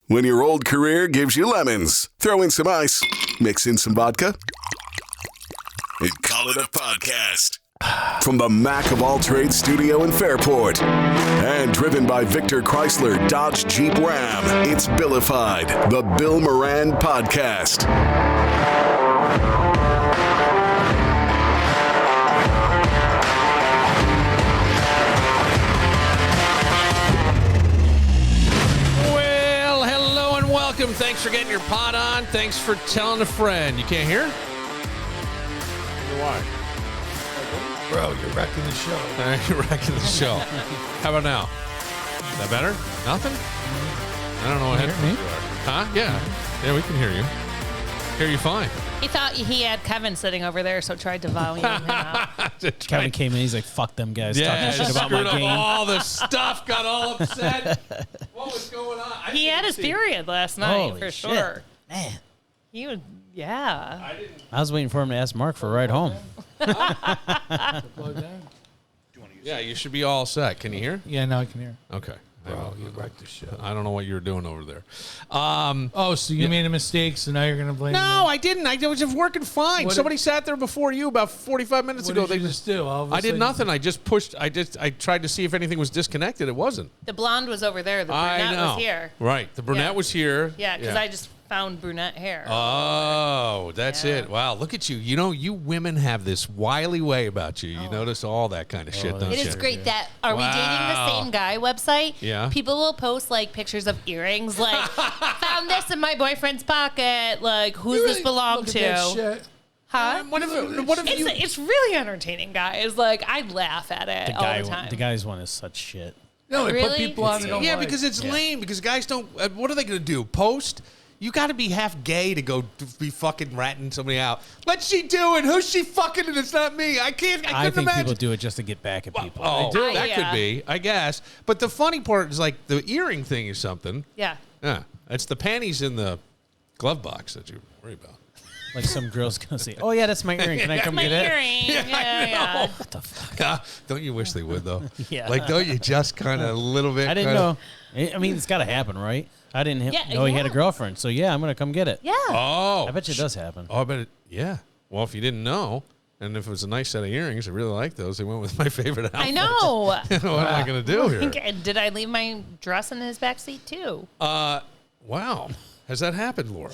When your old career gives you lemons, throw in some ice, mix in some vodka, and call it a podcast. From the Mac of All Trades studio in Fairport, and driven by Victor Chrysler Dodge Jeep Ram, it's Billified, the Bill Moran Podcast. Thanks for getting your pot on. Thanks for telling a friend. You can't hear? Why? Bro, you're wrecking the show. You're wrecking the show. How about now? Is that better? Nothing? I don't know what headphones you are. Huh? Yeah. Yeah, we can hear you. Hear you fine. He thought he had Kevin sitting over there, so tried to volume him out. Kevin came in, he's like, fuck them guys. Yeah, talking shit about my game. All the stuff, got all upset. What was going on? He had his period last night, Holy for shit. sure. Man. He was, yeah. I was waiting for him to ask Mark for a ride home. Yeah, you should be all set. Can you hear? Yeah, now I can hear. Okay. Bro, you wrecked the show. I don't know what you were doing over there. So you made a mistake, so now you're going to blame me? No, I didn't. I was just working fine. Somebody sat there before you about 45 minutes ago. What did you just do? I did nothing. I just pushed. I tried to see if anything was disconnected. It wasn't. The blonde was over there. The brunette was here. Right. The brunette was here. Yeah, because I just found brunette hair. Oh, that's it. Wow, look at you. You know, you women have this wily way about you. You notice all that kind of shit, don't you? It is great that Are We Dating the Same Guy website? Yeah. People will post like pictures of earrings, like found this in my boyfriend's pocket. Like, who's this belong to? Huh? What if you? It's really entertaining, guys. Like, I laugh at it all the time. The guy's one is such shit. No, really? they put people on it. Yeah, because it's lame. Because guys don't. What are they going to do? Post? You got to be half gay to go be fucking ratting somebody out. What's she doing? Who's she fucking? And it's not me. I couldn't think imagine. people do it just to get back at people. Oh, They do. that could be, I guess. But the funny part is like the earring thing is something. Yeah. Yeah, it's the panties in the glove box that you worry about. Like some girl's going to say, oh, yeah, that's my earring. Can I come get it? Earring. Yeah. What the fuck? Don't you wish they would, though? Yeah. Like, don't you just kind of a little bit? I didn't know. I mean, it's got to happen, right? I didn't know he had a girlfriend. So, yeah, I'm going to come get it. Yeah. Oh. I bet you it does happen. Oh, I bet it, yeah. Well, if you didn't know, and if it was a nice set of earrings, I really like those. They went with my favorite outfit. I know. What am I going to do here? Did I leave my dress in his backseat, too? Wow. Has that happened, Laura?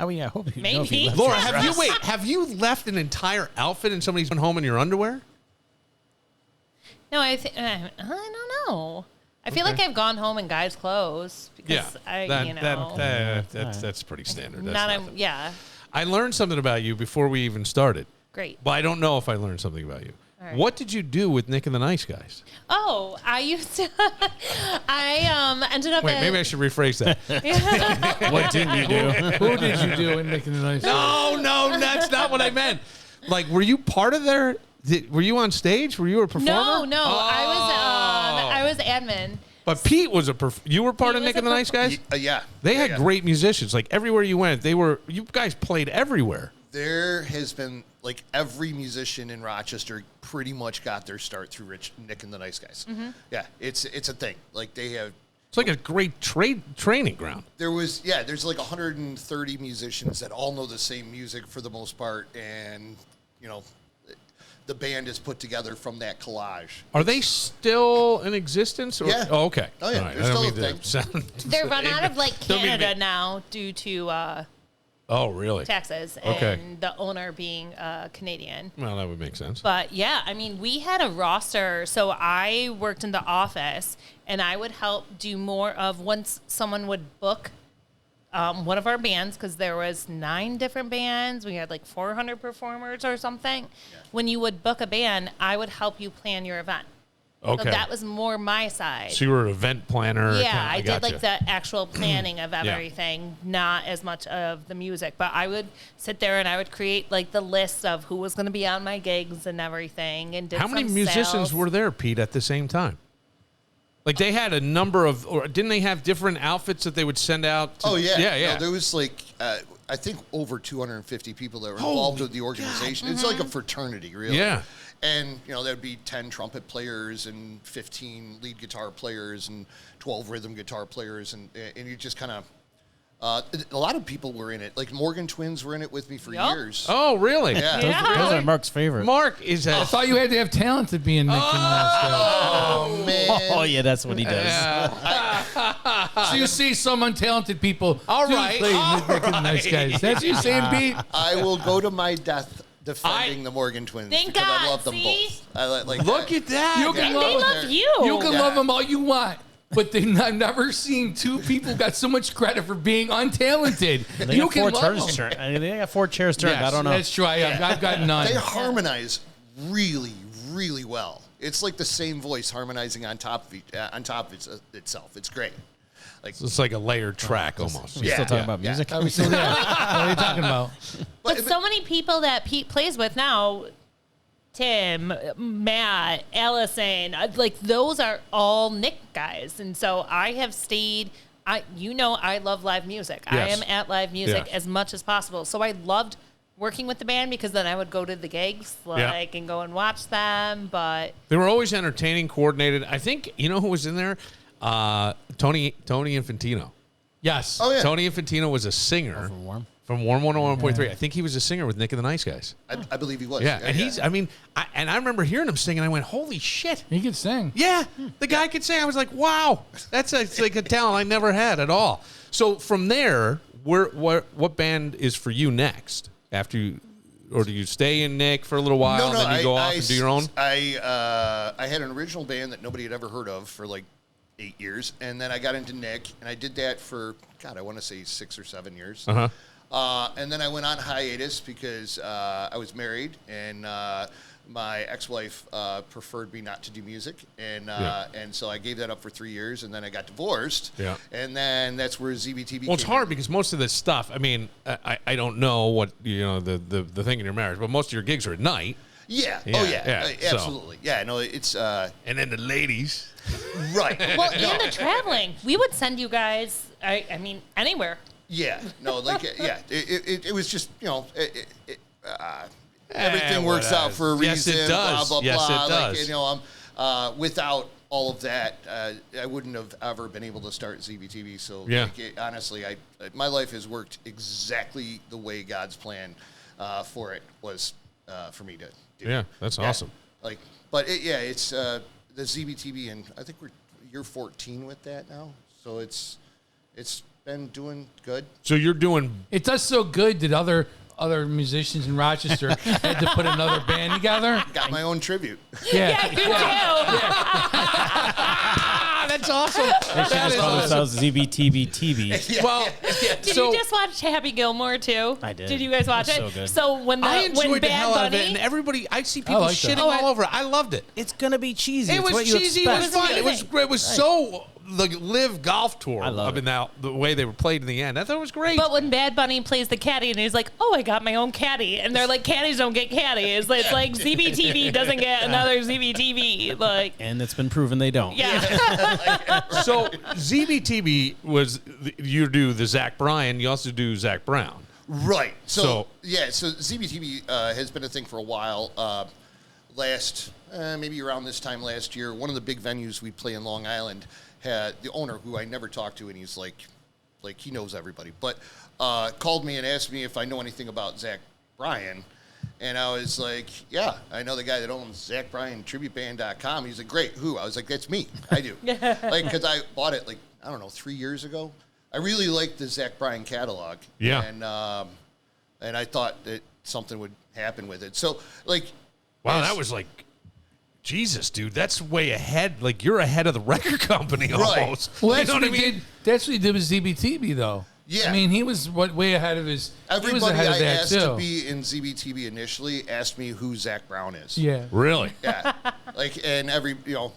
Oh, yeah, I hope you Maybe. know if he left Laura, his dress. have you left an entire outfit and somebody's been home in your underwear? No, I don't know. I feel like I've gone home in guys' clothes because that's pretty standard. That's nothing. Yeah. I learned something about you before we even started. Great. But I don't know if I learned something about you. Right. What did you do with Nick and the Nice Guys? Oh, I used to. I ended up. Wait, maybe I should rephrase that. What didn't you do? Who did you do in Making the Nice? No, that's not what I meant. Like, were you part of their? Were you on stage? Were you a performer? No. Oh. I was admin. But Pete was you were part of Nick and the Nice Guys? Yeah. They had great musicians. Like, everywhere you went, you guys played everywhere. There has been, like, every musician in Rochester pretty much got their start through Nick and the Nice Guys. Mm-hmm. Yeah, it's a thing. Like, they have... It's like a great training ground. There's like 130 musicians that all know the same music for the most part, and, you know, the band is put together from that collage. Are they still in existence? Or? Yeah. Oh, okay. Oh, yeah. Right. They're still a thing. They're run out of, like, Canada now due to... Oh, really? Texas, Okay. and the owner being Canadian. Well, that would make sense. But yeah, I mean, we had a roster. So I worked in the office, and I would help do more of once someone would book one of our bands, because there was 9 different bands. We had like 400 performers or something. Yeah. When you would book a band, I would help you plan your event. Okay. So that was more my side. So you were an event planner. Yeah, I did like the actual planning of everything, not as much of the music. But I would sit there and I would create like the list of who was going to be on my gigs and everything. And did How many some musicians sales. were there, Pete, at the same time? Like, they had a number of, or didn't they have different outfits that they would send out? Oh, yeah. Yeah. No, there was like, I think over 250 people that were involved with the organization. It's like a fraternity, really. Yeah. And, there'd be 10 trumpet players and 15 lead guitar players and 12 rhythm guitar players. And you just kind of, a lot of people were in it. Like Morgan Twins were in it with me for years. Oh, really? Yeah. Those are Mark's favorite. Mark is I thought you had to have talent to be in Nick and Nice Guys. Oh, man. Oh, yeah, that's what he does. So you see some untalented people All do right, play all Nick and Nice right. Guys. That's you saying, Pete? I will go to my death defending the Morgan Twins Thank because I God, love them see? both. I like Look at that. You can And love they them. love you. You can love them all you want. But I've never seen two people got so much credit for being untalented. They You got can 4 love turns them. turned. I mean, they got 4 chairs turned. Yes, I don't know. That's true. I've got none. They harmonize really, really well. It's like the same voice harmonizing on top of itself. It's great. It's like a layered track almost. We're still talking about music. Are we still there? What are you talking about? But so many people that Pete plays with now, Tim, Matt, Allison, like those are all Nick guys. And so I have stayed, I love live music. Yes. I am at live music Yeah. as much as possible. So I loved working with the band because then I would go to the gigs and go and watch them. But They were always entertaining, coordinated. I think, who was in there? Tony Infantino. Yes. Oh, yeah. Tony Infantino was a singer From Warm. from Warm 101.3. I think he was a singer with Nick and the Nice Guys. I believe he was. Yeah, and I remember hearing him sing, and I went, holy shit. He can sing. Yeah, the guy could sing. I was like, wow, it's like a talent I never had at all. So from there, what band is for you next? After you, or do you stay in Nick for a little while, then you go off and do your own? I had an original band that nobody had ever heard of for like 8 years, and then I got into Nick, and I did that for, I want to say 6 or 7 years. And then I went on hiatus because I was married, and my ex-wife preferred me not to do music, and so I gave that up for 3 years, and then I got divorced. Yeah. And then that's where ZBTB. Well, it's hard because most of this stuff. I mean, I don't know what the thing in your marriage, but most of your gigs are at night. Yeah. Yeah, Oh yeah. yeah, so- Absolutely. Yeah. No, it's And then the ladies. right. well, and the traveling, we would send you guys, I mean, anywhere. Yeah, no, like, yeah, it was just, everything works out for a reason. Yes, it does. Blah, blah, Yes, blah. it does. Like, without all of that, I wouldn't have ever been able to start ZBTV. So, Yeah. Honestly, my life has worked exactly the way God's plan for it was for me to do. Yeah, that's awesome. It's the ZBTV, and I think you're 14 with that now. So it's been doing good. So you're doing. It does so good that other musicians in Rochester had to put another band together. Got my own tribute. Yeah. You do. That's awesome. They should just call themselves ZBTB. Well, Did you just watch Happy Gilmore too? I did. Did you guys watch It it? was so good. So when I enjoyed the Bad hell out of it, Bunny, and everybody, I see people like that. shitting all over it. I loved it. It's going to be cheesy. It It's was what you cheesy. It was expect. fun. It was so the live golf tour. I love mean, the way they were played in the end. I thought it was great. but when Bad Bunny plays the caddy and he's like, "Oh, I got my own caddy," and they're like, "Caddies don't get caddies." It's like ZBTV doesn't get another ZBTV. Like, And it's been proven they don't. yeah. So ZBTB was you do the Zach Bryan. You also do Zach Brown. Right. So- So ZBTB has been a thing for a while. Maybe around this time last year, one of the big venues we play in Long Island had the owner, who I never talked to, and he's like he knows everybody, but called me and asked me if I know anything about Zach Bryan. And I was like, yeah, I know the guy that owns ZachBryanTributeBand.com. He's like, great, who? I was like, that's me. I do. Because I bought it, 3 years ago. I really liked the Zach Bryan catalog. Yeah. And I thought that something would happen with it. So, Wow, that was Jesus, dude. That's way ahead. You're ahead of the record company almost. Well, You that's know what what I he mean? did. That's what he did with ZBTB, though. Yeah. I mean, he was way ahead of his. He was everybody ahead I of that asked too. to be in ZBTB initially asked me who Zach Brown is. Yeah. Really? Yeah. And every, even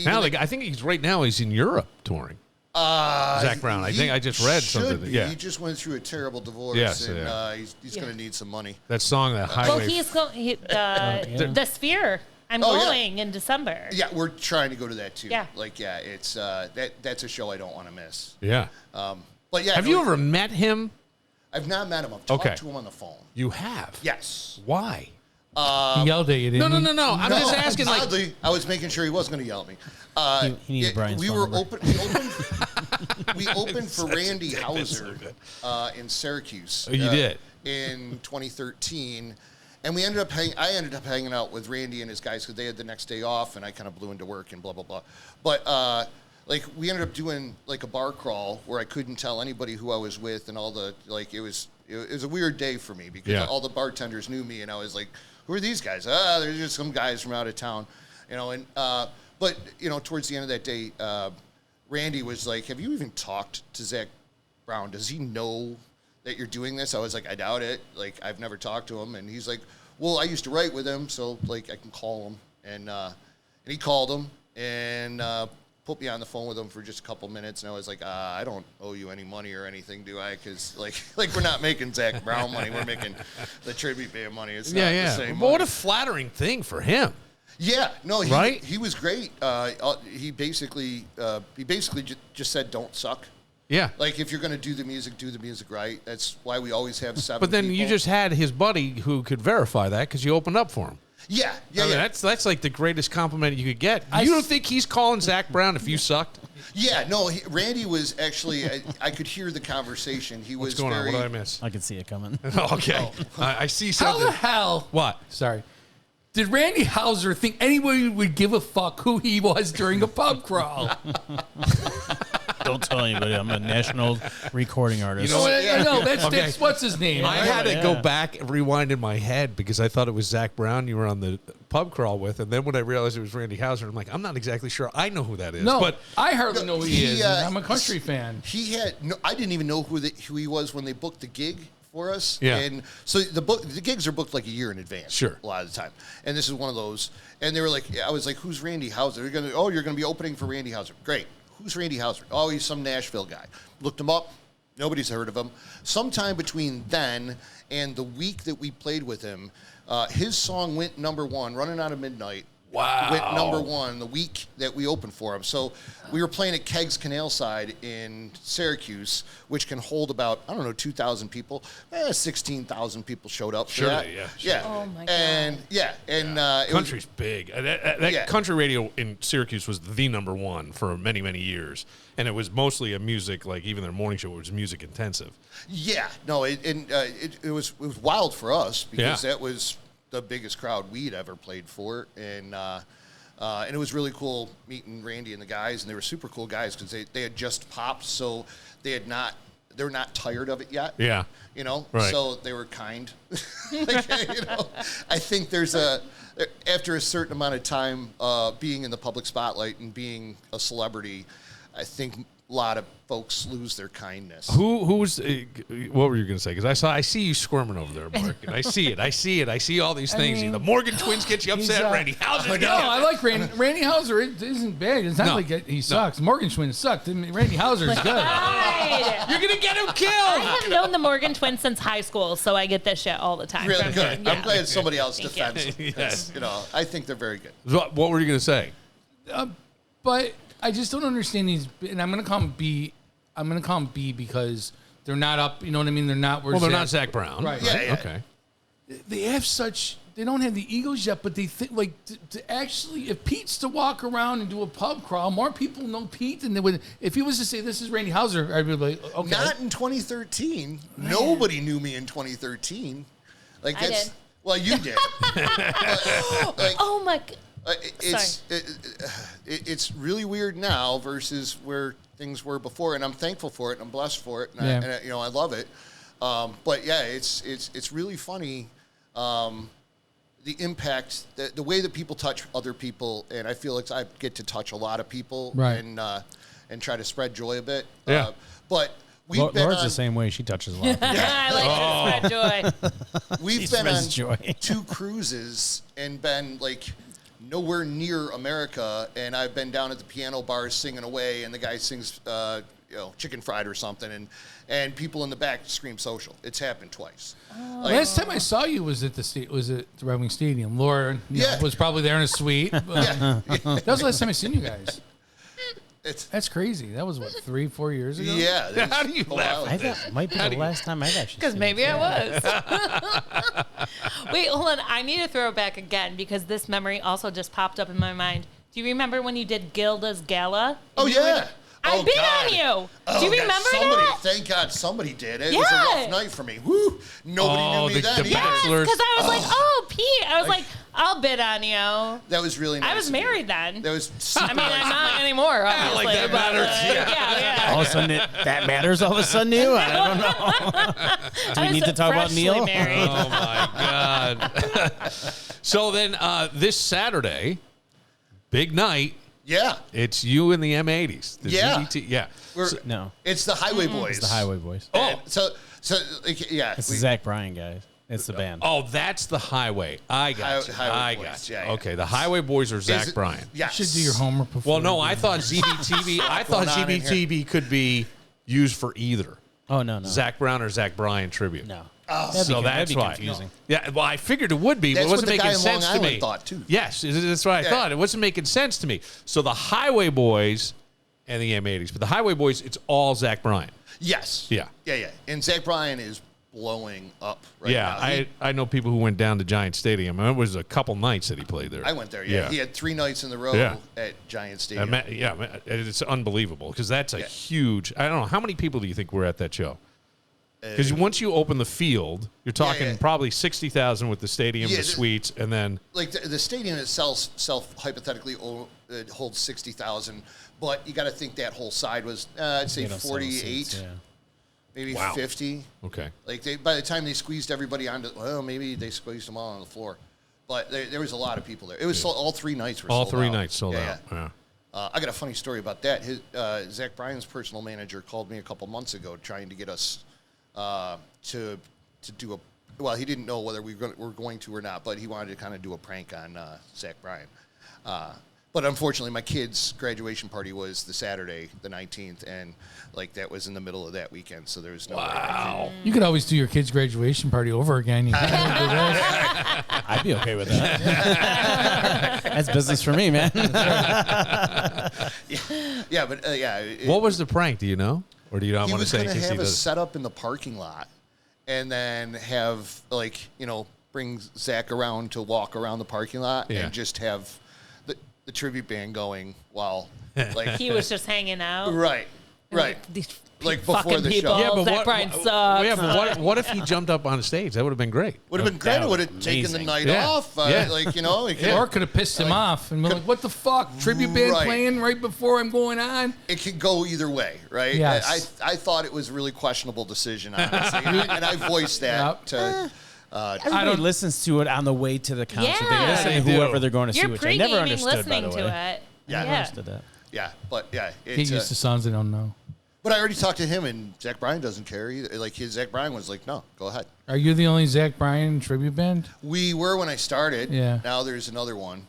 Now, I think he's in Europe touring. Zach Brown. I think I just read something. Yeah. He just went through a terrible divorce, Yes, and yeah. he's going to need some money. That song, that Well, Highway. he's going. The Sphere. I'm Oh, yeah. going in December. Yeah, we're trying to go to that too. Yeah. It's that's a show I don't want to miss. Yeah. But yeah, Have you ever met him? I've not met him. I've talked Okay. to him on the phone. You have. Yes. Why? He yelled at you, didn't he? No. I'm just asking, like, Oddly, I was making sure he was going to yell at me. He needs Brian's we phone were number. we opened for Randy Houser in Syracuse. you did? In 2013. And I ended up hanging out with Randy and his guys because they had the next day off, and I kind of blew into work and blah, blah, blah. But, like, we ended up doing, like, a bar crawl where I couldn't tell anybody who I was with and all the, like, it was a weird day for me because all the bartenders knew me, and I was like, who are these guys? They're just some guys from out of town, you know. And but you know, towards the end of that day, Randy was like, "Have you even talked to Zach Brown? Does he know that you're doing this?" I was like, "I doubt it. Like, I've never talked to him." And he's like, "Well, I used to write with him, so like I can call him." And he called him and put me on the phone with him for just a couple minutes, and I was like, I don't owe you any money or anything, do I? Because like we're not making Zach Brown money, we're making the tribute band money. It's not the same. But what a flattering thing for him. Yeah, no, Right? he was great. He basically just said, "Don't suck." Yeah. Like, if you're going to do the music right. That's why we always have 7 But then you people. just had his buddy who could verify that because you opened up for him. Yeah. I mean, that's like the greatest compliment you could get. You don't think he's calling Zach Brown if you sucked? Yeah, no, Randy was actually, I could hear the conversation. He was What's going on? very... What did I miss? I can see it coming. Okay. I see How something. the hell? What? Sorry. Did Randy Houser think anybody would give a fuck who he was during a pub crawl? Don't tell anybody. I'm a national recording artist. You know what? I know. That's Okay. what's his name? I had to go back and rewind in my head because I thought it was Zach Brown you were on the pub crawl with. And then when I realized it was Randy Houser, I'm like, I'm not exactly sure I know who that is. No, But I hardly know who he is. he, I'm a country fan. He had... No, I didn't even know who he was when they booked the gig for us. Yeah. And so the gigs are booked like a year in advance. Sure. A lot of the time. And this is one of those. And they were like, I was like, who's Randy Houser? You're going to be opening for Randy Houser. Great. Who's Randy Houser? Oh, he's some Nashville guy. Looked him up. Nobody's heard of him. Sometime between then and the week that we played with him, his song went #1, Running Out of Midnight. Wow. Went #1 the week that we opened for him. So we were playing at Kegg's Canal Side in Syracuse, which can hold about, 2,000 people. 16,000 people showed up for that. Surely, yeah. Yeah. Oh, my God. And, it was... country's big. That Yeah. country radio in Syracuse was the #1 for many, many years. And it was mostly a music, like even their morning show was music intensive. Yeah. No, it was wild for us because Yeah. that was the biggest crowd we'd ever played for, and it was really cool meeting Randy and the guys, and they were super cool guys because they had just popped, so they were not tired of it yet. Yeah. You know, Right. so they were kind. I think after a certain amount of time being in the public spotlight and being a celebrity, I think a lot of folks lose their kindness. Who's what were you going to say? Because I see you squirming over there, Mark. And I see it. I see all these things. mean, the Morgan twins get you upset. Randy Houser. No, I like Randy. Randy Houser isn't bad. It's not No. like he sucks. Morgan Twin sucked. I mean, Randy Houser is good. Right. You're going to get him I killed. have known the Morgan twins since high school, so I get this shit all the time. Really from good. him. Yeah. I'm glad somebody else Thank defends you. them. Yes. I think they're very good. What were you going to say? But I just don't understand these. And I'm going to call them B. I'm going to call them B because they're not up. You know what I mean? They're not. Well, they're not Zach Brown. Right. Yeah. Okay. They have such. They don't have the egos yet, but they think like to actually. If Pete's to walk around and do a pub crawl, more people know Pete than they would. If he was to say this is Randy Houser, I'd be like, okay. Not in 2013. Nobody knew me in 2013. Like I that's did. well, you did. Like, Oh my god. It's really weird now versus where things were before, and I'm thankful for it. And I'm blessed for it, and, Yeah. I love it. But yeah, it's really funny. The impact, the way that people touch other people, and I feel like I get to touch a lot of people, Right. and try to spread joy a bit. Yeah. But we've been Laura's on, the same way. She touches a lot. Of people. I like to spread joy. we've She been on spreads joy. 2 cruises and been like nowhere near America, and I've been down at the piano bars singing away, and the guy sings chicken fried or something, and people in the back scream social. It's happened twice. Last time I saw you was at the Red Wing Stadium. Laura was probably there in a suite. But that was the last time I seen you guys. That's crazy. That was what 3-4 years ago. Yeah. How do you laugh? That might be the last time I got you. Because maybe I was. Wait, hold on. I need to throw it back again because this memory also just popped up in my mind. Do you remember when you did Gilda's Gala? Oh, yeah. I bid on you. Do you remember that? Thank God somebody did. It was a rough night for me. Woo! Nobody knew me then. Yes, because I was like, oh, Pete. I was like, I'll bid on you. That was really nice. I was married then. That was super I'm not anymore, obviously. Like that matters. Yeah. All of a sudden, that matters all of a sudden to you? I don't know. Do we need to talk about Neil? Married. Oh, my God. So then this Saturday, big night. Yeah. It's you and the M80s. The Yeah. ZBT, yeah. No. It's the Highway Boys. It's the Highway Boys. Oh. So yeah. It's the Zach Bryan guys. It's the band. Oh, that's the Highway. I got you. Highway I Boys. got you. Yeah. Okay, the Highway Boys are Zach Bryan. Yes. You should do your homework before. Well, no, I thought ZBTB. I thought ZBTB could be used for either Oh, no. Zach Brown or Zach Bryan tribute. No. So that's why. Confusing. Yeah, well, I figured it would be, but That's it wasn't what the making guy in Long sense to me. Island thought, too. Yes, that's what I thought. It wasn't making sense to me. So the Highway Boys and the M80s, but the Highway Boys, it's all Zach Bryan. Yes. Yeah. Yeah. And Zach Bryan is blowing up right now. I know people who went down to Giant Stadium. It was a couple nights that he played there. I went there. Yeah. He had 3 nights in a row at Giant Stadium. It's unbelievable because that's a huge. I don't know how many people do you think were at that show? Because once you open the field, you're talking probably 60,000 with the stadium, the suites, and then like the stadium itself hypothetically holds 60,000, but you got to think that whole side was I'd say 48, maybe 50. Okay, like by the time they squeezed everybody onto, maybe they squeezed them all on the floor, but there was a lot of people there. It was all 3 nights were all sold 3 out. nights sold out. Yeah. I got a funny story about that. Zach Bryan's personal manager called me a couple months ago trying to get us. To do he didn't know whether we were going to or not, but he wanted to kind of do a prank on Zach Bryan. But unfortunately, my kid's graduation party was the Saturday, the 19th, and like that was in the middle of that weekend, so there was no way. You could always do your kid's graduation party over again. You I'd be okay with that. That's business for me, man. What was the prank? Do you know? Or do you not he want to say? He was going to have a setup in the parking lot, and then have bring Zach around to walk around the parking lot, and just have the tribute band going while he was just hanging out. Right. These before the people. show. Yeah, but Zach Bryan sucks. Yeah, but what if he jumped up on stage? That would have been great. Would have been great. It would have taken the night off. Or could have pissed him off and been like, "What the fuck? Tribute band playing right before I'm going on." It could go either way, right? Yes. I thought it was a really questionable decision, honestly, and I voiced that to. Everybody listens to it on the way to the concert. Yeah. They listen to whoever they're going to see, You're which I never pre-gaming understood, listening by the way. to it. Yeah. I never understood that. Yeah, but Get used to songs they don't know. But I already talked to him, and Zach Bryan doesn't care either. Zach Bryan was like, "No, go ahead." Are you the only Zach Bryan tribute band? We were when I started. Yeah. Now there's another one.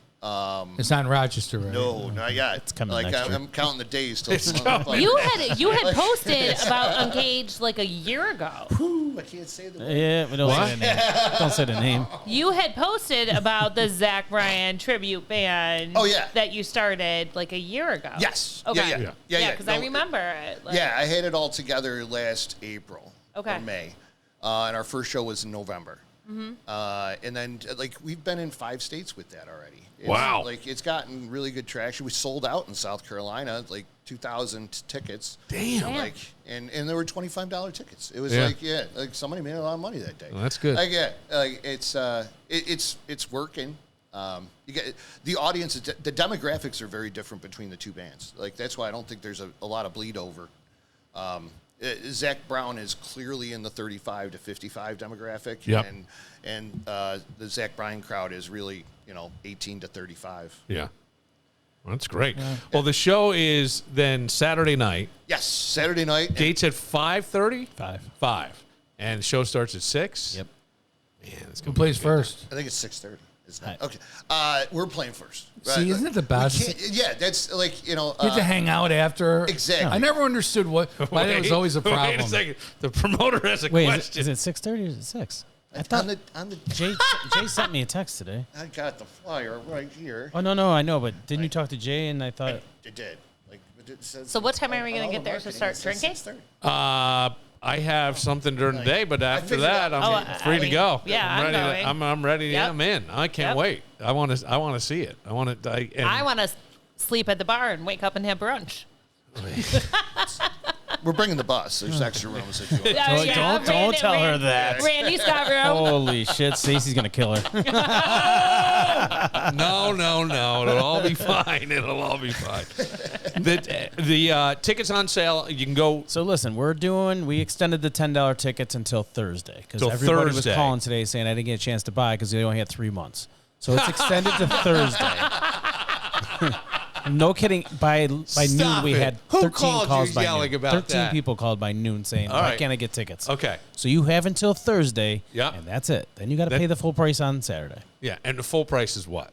It's not in Rochester, right? No, not yet. It's coming next year. I'm counting the days till it's You had posted about Engaged like a year ago. I can't say the Yeah, we don't say the name. Don't say the name. You had posted about the Zach Bryan tribute band. Oh, yeah. That you started like a year ago. Yes. Okay. Yeah. Because I remember it. I had it all together last April. Okay. Or May, and our first show was in November. Mm-hmm. And then we've been in 5 states with that already. Wow. It's gotten really good traction. We sold out in South Carolina, 2,000 tickets. Damn. And there were $25 tickets. It was somebody made a lot of money that day. Well, that's good. It's working. You get the audience. The demographics are very different between the two bands. That's why I don't think there's a lot of bleed over. Zach Brown is clearly in the 35 to 55 demographic, and the Zach Bryan crowd is really 18 to 35. Yeah, well, that's great. Yeah. Well, the show is then Saturday night. Yes, Saturday night. Gates at 5:30. 5, and the show starts at 6. Yep. Man, who plays first? I think it's 6:30. Okay. We're playing first. Right? See, isn't it the best? Yeah, that's you have to hang out after. Exactly. I never understood why that was always a problem. Wait a second. The promoter has a question. Is it 6:30 or is it 6? I thought on the Jay sent me a text today. I got the flyer right here. Oh no, I know, but didn't you talk to Jay? And I thought it did. It says, so what time are we going to get there to start drinking? I have something during the day, but after that, I'm free to go. Yeah, I'm ready. I'm ready. Yep. I'm in. I can't wait. I want to see it. I want to. I want to sleep at the bar and wake up and have brunch. We're bringing the bus. There's extra rooms if you want. Don't tell her that. Randy's got room. Holy shit, Stacey's gonna kill her. No. It'll all be fine. The tickets on sale. You can go. So listen, we extended the $10 tickets until Thursday because Till everybody was Thursday. calling today saying I didn't get a chance to buy because they only had 3 months. So it's extended to Thursday. No kidding. By noon, we had 13 calls by yelling noon. about 13 that? people called by noon saying, All why right. can't I get tickets? Okay. So you have until Thursday, Yep. and that's it. Then you got to pay the full price on Saturday. Yeah, and the full price is what?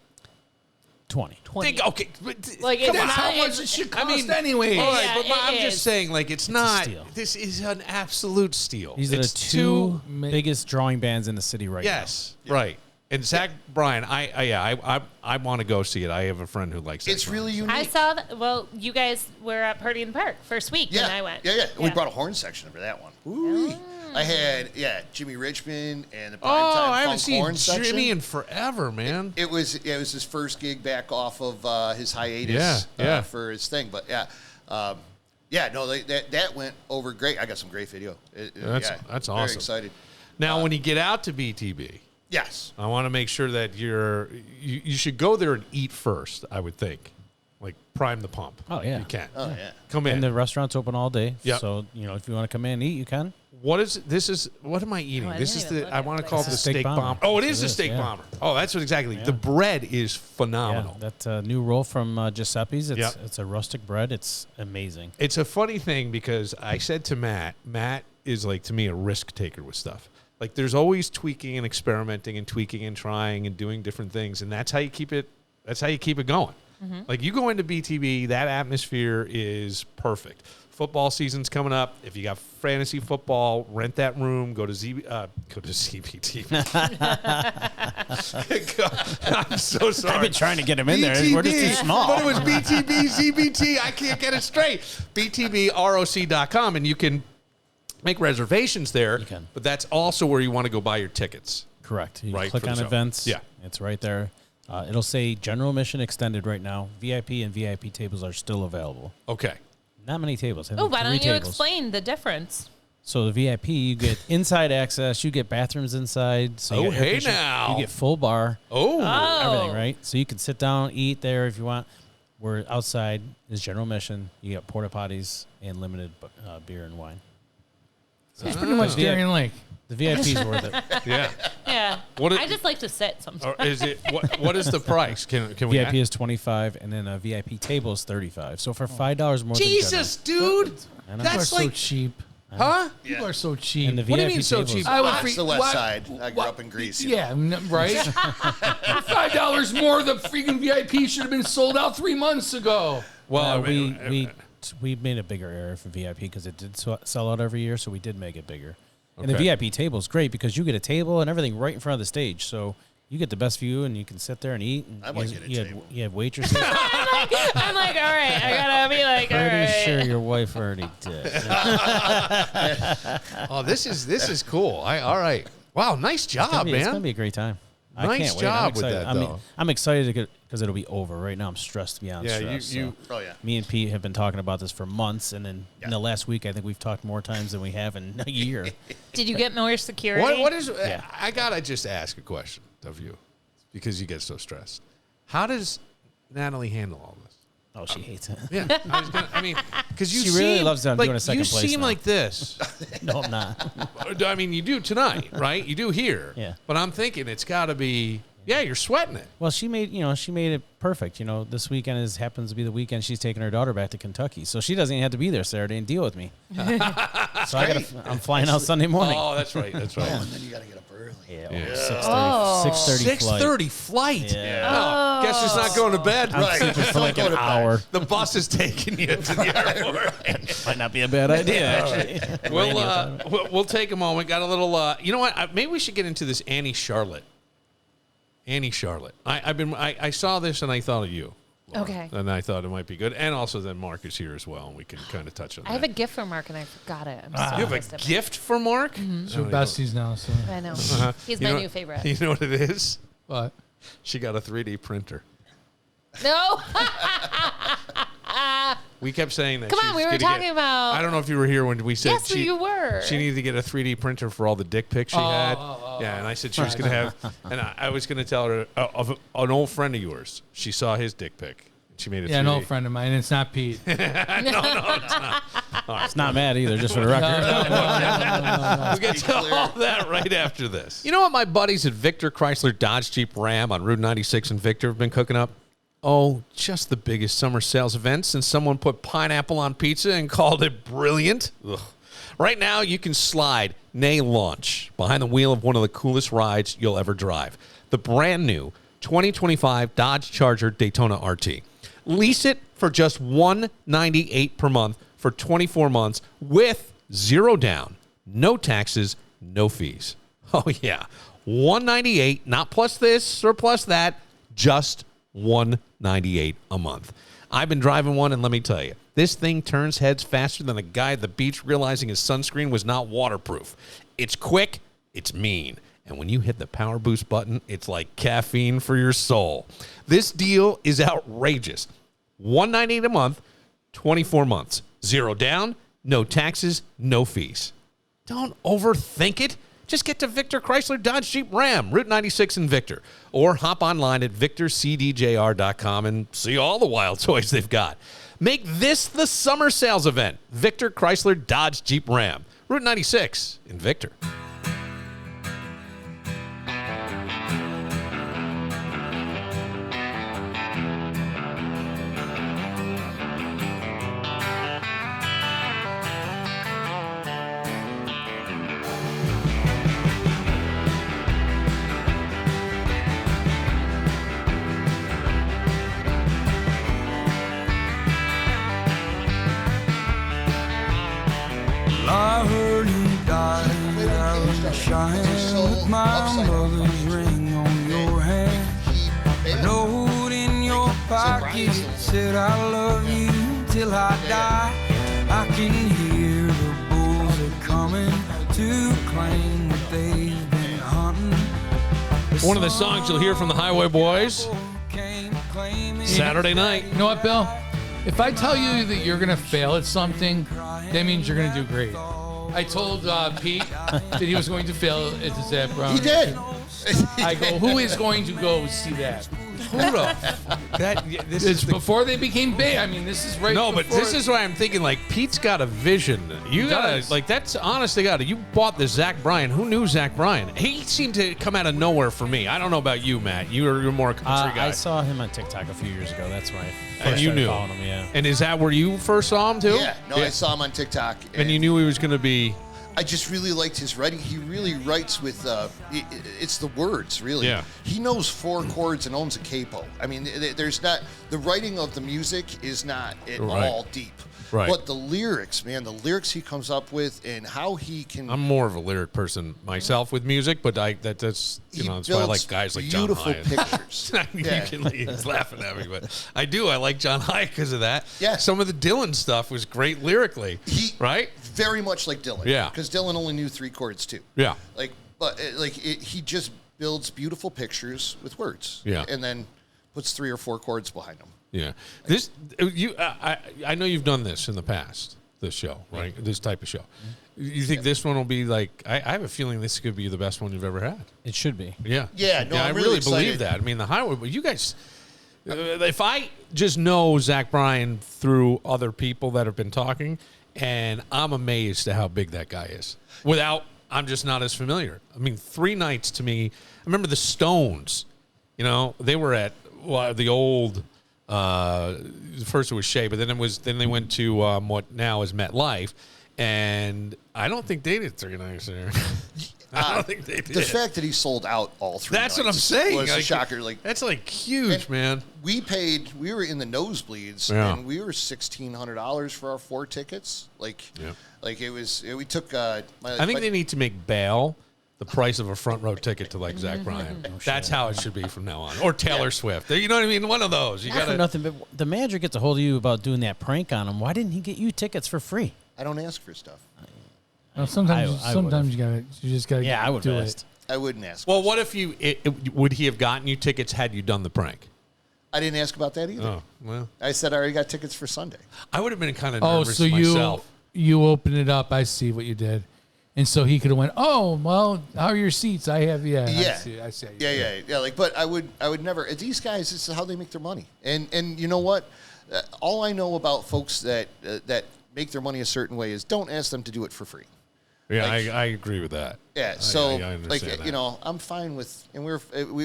20. Okay. Like, Come it's on. not- How much it should cost anyway? All right, Yeah, but it I'm is. just saying, like, it's not. steal. This is an absolute steal. These are the It's two biggest drawing bands in the city right Yes, right. And Zach Bryan, I want to go see it. I have a friend who likes it. It's really unique. I saw that. Well, you guys were at Party in the Park first week, Yeah, and I went. Yeah. We brought a horn section for that one. Ooh. I had Jimmy Richmond and the Oh, primetime I haven't funk horn seen section. Jimmy in forever, man. It was his first gig back off of his hiatus Yeah. for his thing. But that went over great. I got some great video. That's Very awesome. excited. Now, when you get out to BTB, Yes. I want to make sure that you should go there and eat first, I would think. Like, prime the pump. Oh, yeah. You can. Oh yeah. Come in. And the restaurant's open all day. Yep. So, if you want to come in and eat, you can. What am I eating? Oh, I This didn't is even the, look I at want to this. call it the It's a steak steak bomber. bomber. Oh, it is It the is, steak yeah. bomber. Oh, that's what exactly. Yeah. The bread is phenomenal. Yeah, that new roll from Giuseppe's, Yep. it's a rustic bread. It's amazing. It's a funny thing because I said to Matt is like, to me, a risk taker with stuff. Like, there's always tweaking and experimenting and tweaking and trying and doing different things, and that's how you keep it. That's how you keep it going. Mm-hmm. Like, you go into BTB, that atmosphere is perfect. Football season's coming up. If you got fantasy football, rent that room. Go to ZBTB. I'm so sorry. I've been trying to get him in there. We're just too small. But it was BTB, ZBT. I can't get it straight. BTBROC.com, and you can make reservations there. You can. But that's also where you want to go buy your tickets. Correct. You Right, click for the on show. events. Yeah. It's right there. It'll say general admission extended right now. VIP and VIP tables are still available. Okay. Not many tables. I Oh, think why 3 don't you tables. explain the difference? So the VIP, you get inside access. You get bathrooms inside. So you Oh, get air hey conditioning, now. You get full bar. Oh. Everything, right? So you can sit down, eat there if you want. Where outside is general admission. You get porta potties and limited beer and wine. So It's pretty much Darien Lake. the VIP's worth it. Yeah. Yeah. What I just like to sit sometimes. Or is it what is the price? Can we VIP is $25, and then a VIP table is $35. So for $5 more Jesus, dude. I know. People are That's so like cheap. huh? People are so cheap. And the What do you VIP mean so tables- cheap? I would That's the west side. I grew up in Greece. you know. Yeah, right? $5 more. The freaking VIP should have been sold out 3 months ago. Well, we made a bigger area for VIP because it did sell out every year, so we did make it bigger. And the Okay. VIP table is great because you get a table and everything right in front of the stage, so you get the best view and you can sit there and eat. And I might get a table. You have waitresses. I'm like, all right, I gotta be like, all Pretty right. sure your wife already did. oh, this is cool. All right. Wow, nice job, It's gonna man. be a great time. I Nice can't wait. job I'm with excited. that, though. I'm excited because it'll be over. Right now, I'm stressed beyond Yeah, stress. you- Oh yeah. Me and Pete have been talking about this for months, and then in Yeah. the last week, I think we've talked more times than we have in a year. Did you get more security? What is? Yeah. I gotta just ask a question of you, because you get so stressed. How does Natalie handle all this? Oh, she hates it. Yeah, because you She really seem loves that I'm like doing a second you place seem now. like this. No, I'm not. I mean, you do tonight, right? You do here. Yeah. But I'm thinking it's got to be. Yeah, you're sweating it. Well, she made it perfect. This weekend happens to be the weekend she's taking her daughter back to Kentucky, so she doesn't even have to be there Saturday and deal with me. So I'm flying out Sunday morning. Oh, that's right. That's right. And then you got to get up early. Yeah, Oh. 6:30 flight. 6:30 flight. Yeah. Oh, guess she's not going to bed. I'm sleeping for like an hour. The bus is taking you to the airport. Might not be a bad idea, actually. We'll take a moment. Got a little. You know what? Maybe we should get into this Annie Charlotte. I saw this and I thought of you. Laura. Okay. And I thought it might be good. And also then Mark is here as well, and we can kind of touch on that. I have a gift for Mark, and I forgot it. I'm so You have pissed a at gift for Mark? So we're besties now. So me. I know. He's You my know- new favorite. You know what it is? what? She got a 3D printer. No. We kept saying that. Come on, she's we were gonna talking about- I don't know if you were here when we said Yes, you were. She needed to get a 3D printer for all the dick pics she had. Yeah, and I said she was going to have, and I was going to tell her of an old friend of yours. She saw his dick pic. She made it. Yeah, an old friend of mine. It's not Pete. No, it's not. It's not Matt either, just for the record. We'll get to all that right after this. You know what my buddies at Victor Chrysler Dodge Jeep Ram on Route 96 in Victor have been cooking up? Oh, just the biggest summer sales event since someone put pineapple on pizza and called it brilliant. Ugh. Right now, you can slide, nay launch, behind the wheel of one of the coolest rides you'll ever drive. The brand new 2025 Dodge Charger Daytona RT. Lease it for just $198 per month for 24 months with zero down, no taxes, no fees. Oh, yeah. $198, not plus this or plus that, just $198 a month. I've been driving one, and let me tell you, this thing turns heads faster than a guy at the beach realizing his sunscreen was not waterproof. It's quick, it's mean, and when you hit the power boost button, it's like caffeine for your soul. This deal is outrageous. $198 a month, 24 months. Zero down, no taxes, no fees. Don't overthink it. Just get to Victor Chrysler Dodge Jeep Ram, Route 96 in Victor, or hop online at victorcdjr.com and see all the wild toys they've got. Make this the summer sales event. Victor Chrysler Dodge Jeep Ram, Route 96 in Victor. I heard you died out of the shine with my mother's ring on your hand. A note in your pocket said I love you till I die. I can hear the bulls are coming to claim that they've been hunting. One of the songs you'll hear from the Highway Boys Saturday night. You know what, Bill? If I tell you that you're going to fail at something, that means you're going to do great. I told Pete that he was going to fail at the Zach Brown. He did. I go, who is going to go see that? Hold up. This It's before they became big. I mean, this is right. No, but before- this is why I'm thinking, like, Pete's got a vision. You gotta, does. like, that's honest to God. You bought the Zach Bryan. Who knew Zach Bryan? He seemed to come out of nowhere for me. I don't know about you, Matt. You're more a country guy. I saw him on TikTok a few years ago. That's why I And first you started knew. following him, yeah. And is that where you first saw him, too? Yeah. No, I saw him on TikTok. And you knew he was going to be... I just really liked his writing. He really writes with, it's the words, really. Yeah. He knows 4 chords and owns a capo. I mean, there's not, the writing of the music is not at all deep. Right. But the lyrics, man, the lyrics he comes up with and how he can. I'm more of a lyric person myself with music, but that's he that's why I like builds guys like John beautiful Hyatt. pictures. You can he's laughing at me, but I do. I like John Hyatt because of that. Yeah. Some of the Dylan stuff was great lyrically. Right? Very much like Dylan. Yeah. Because Dylan only knew 3 chords too. Yeah. He just builds beautiful pictures with words. Yeah. And then puts 3 or 4 chords behind them. Yeah. This I know you've done this in the past. This show, right? This type of show. You think this one will be like? I have a feeling this could be the best one you've ever had. It should be. Yeah. Yeah, no, I I'm really really believe excited. that. I mean, the Highway, but you guys, if I just know Zach Bryan through other people that have been talking, and I'm amazed at how big that guy is. I'm just not as familiar. I mean, 3 nights to me. I remember the Stones. You know, they were at the old. First it was Shea, but then they went to what now is MetLife, and I don't think they did 3 nights there. I don't think they did. The fact that he sold out all 3 That's what I'm nights saying. was a Like, shocker. Like that's like huge, man. we were in the nosebleeds, Yeah. and we were $1,600 for our 4 tickets. Yeah. Like it was. We took. I think they need to make bail the price of a front row ticket to like Zach Bryan. That's how it should be from now on. Or Taylor Swift. You know what I mean? One of those. You Not for nothing, but the manager gets a hold of you about doing that prank on him. Why didn't he get you tickets for free? I don't ask for stuff. Well, sometimes you just gotta. Yeah, I would do have it. asked. I wouldn't ask. Well, what if would he have gotten you tickets had you done the prank? I didn't ask about that either. Oh, well. I said I already got tickets for Sunday. I would have been kind of Oh, nervous so myself. you open it up. I see what you did, and so he could have went. Oh, well, how are your seats? I have Yeah. I see. Yeah. Like, but I would never. These guys, this is how they make their money. And you know what? All I know about folks that make their money a certain way is don't ask them to do it for free. Yeah, Like- I agree with that. Yeah, so I understand like that. you know, I'm fine with, and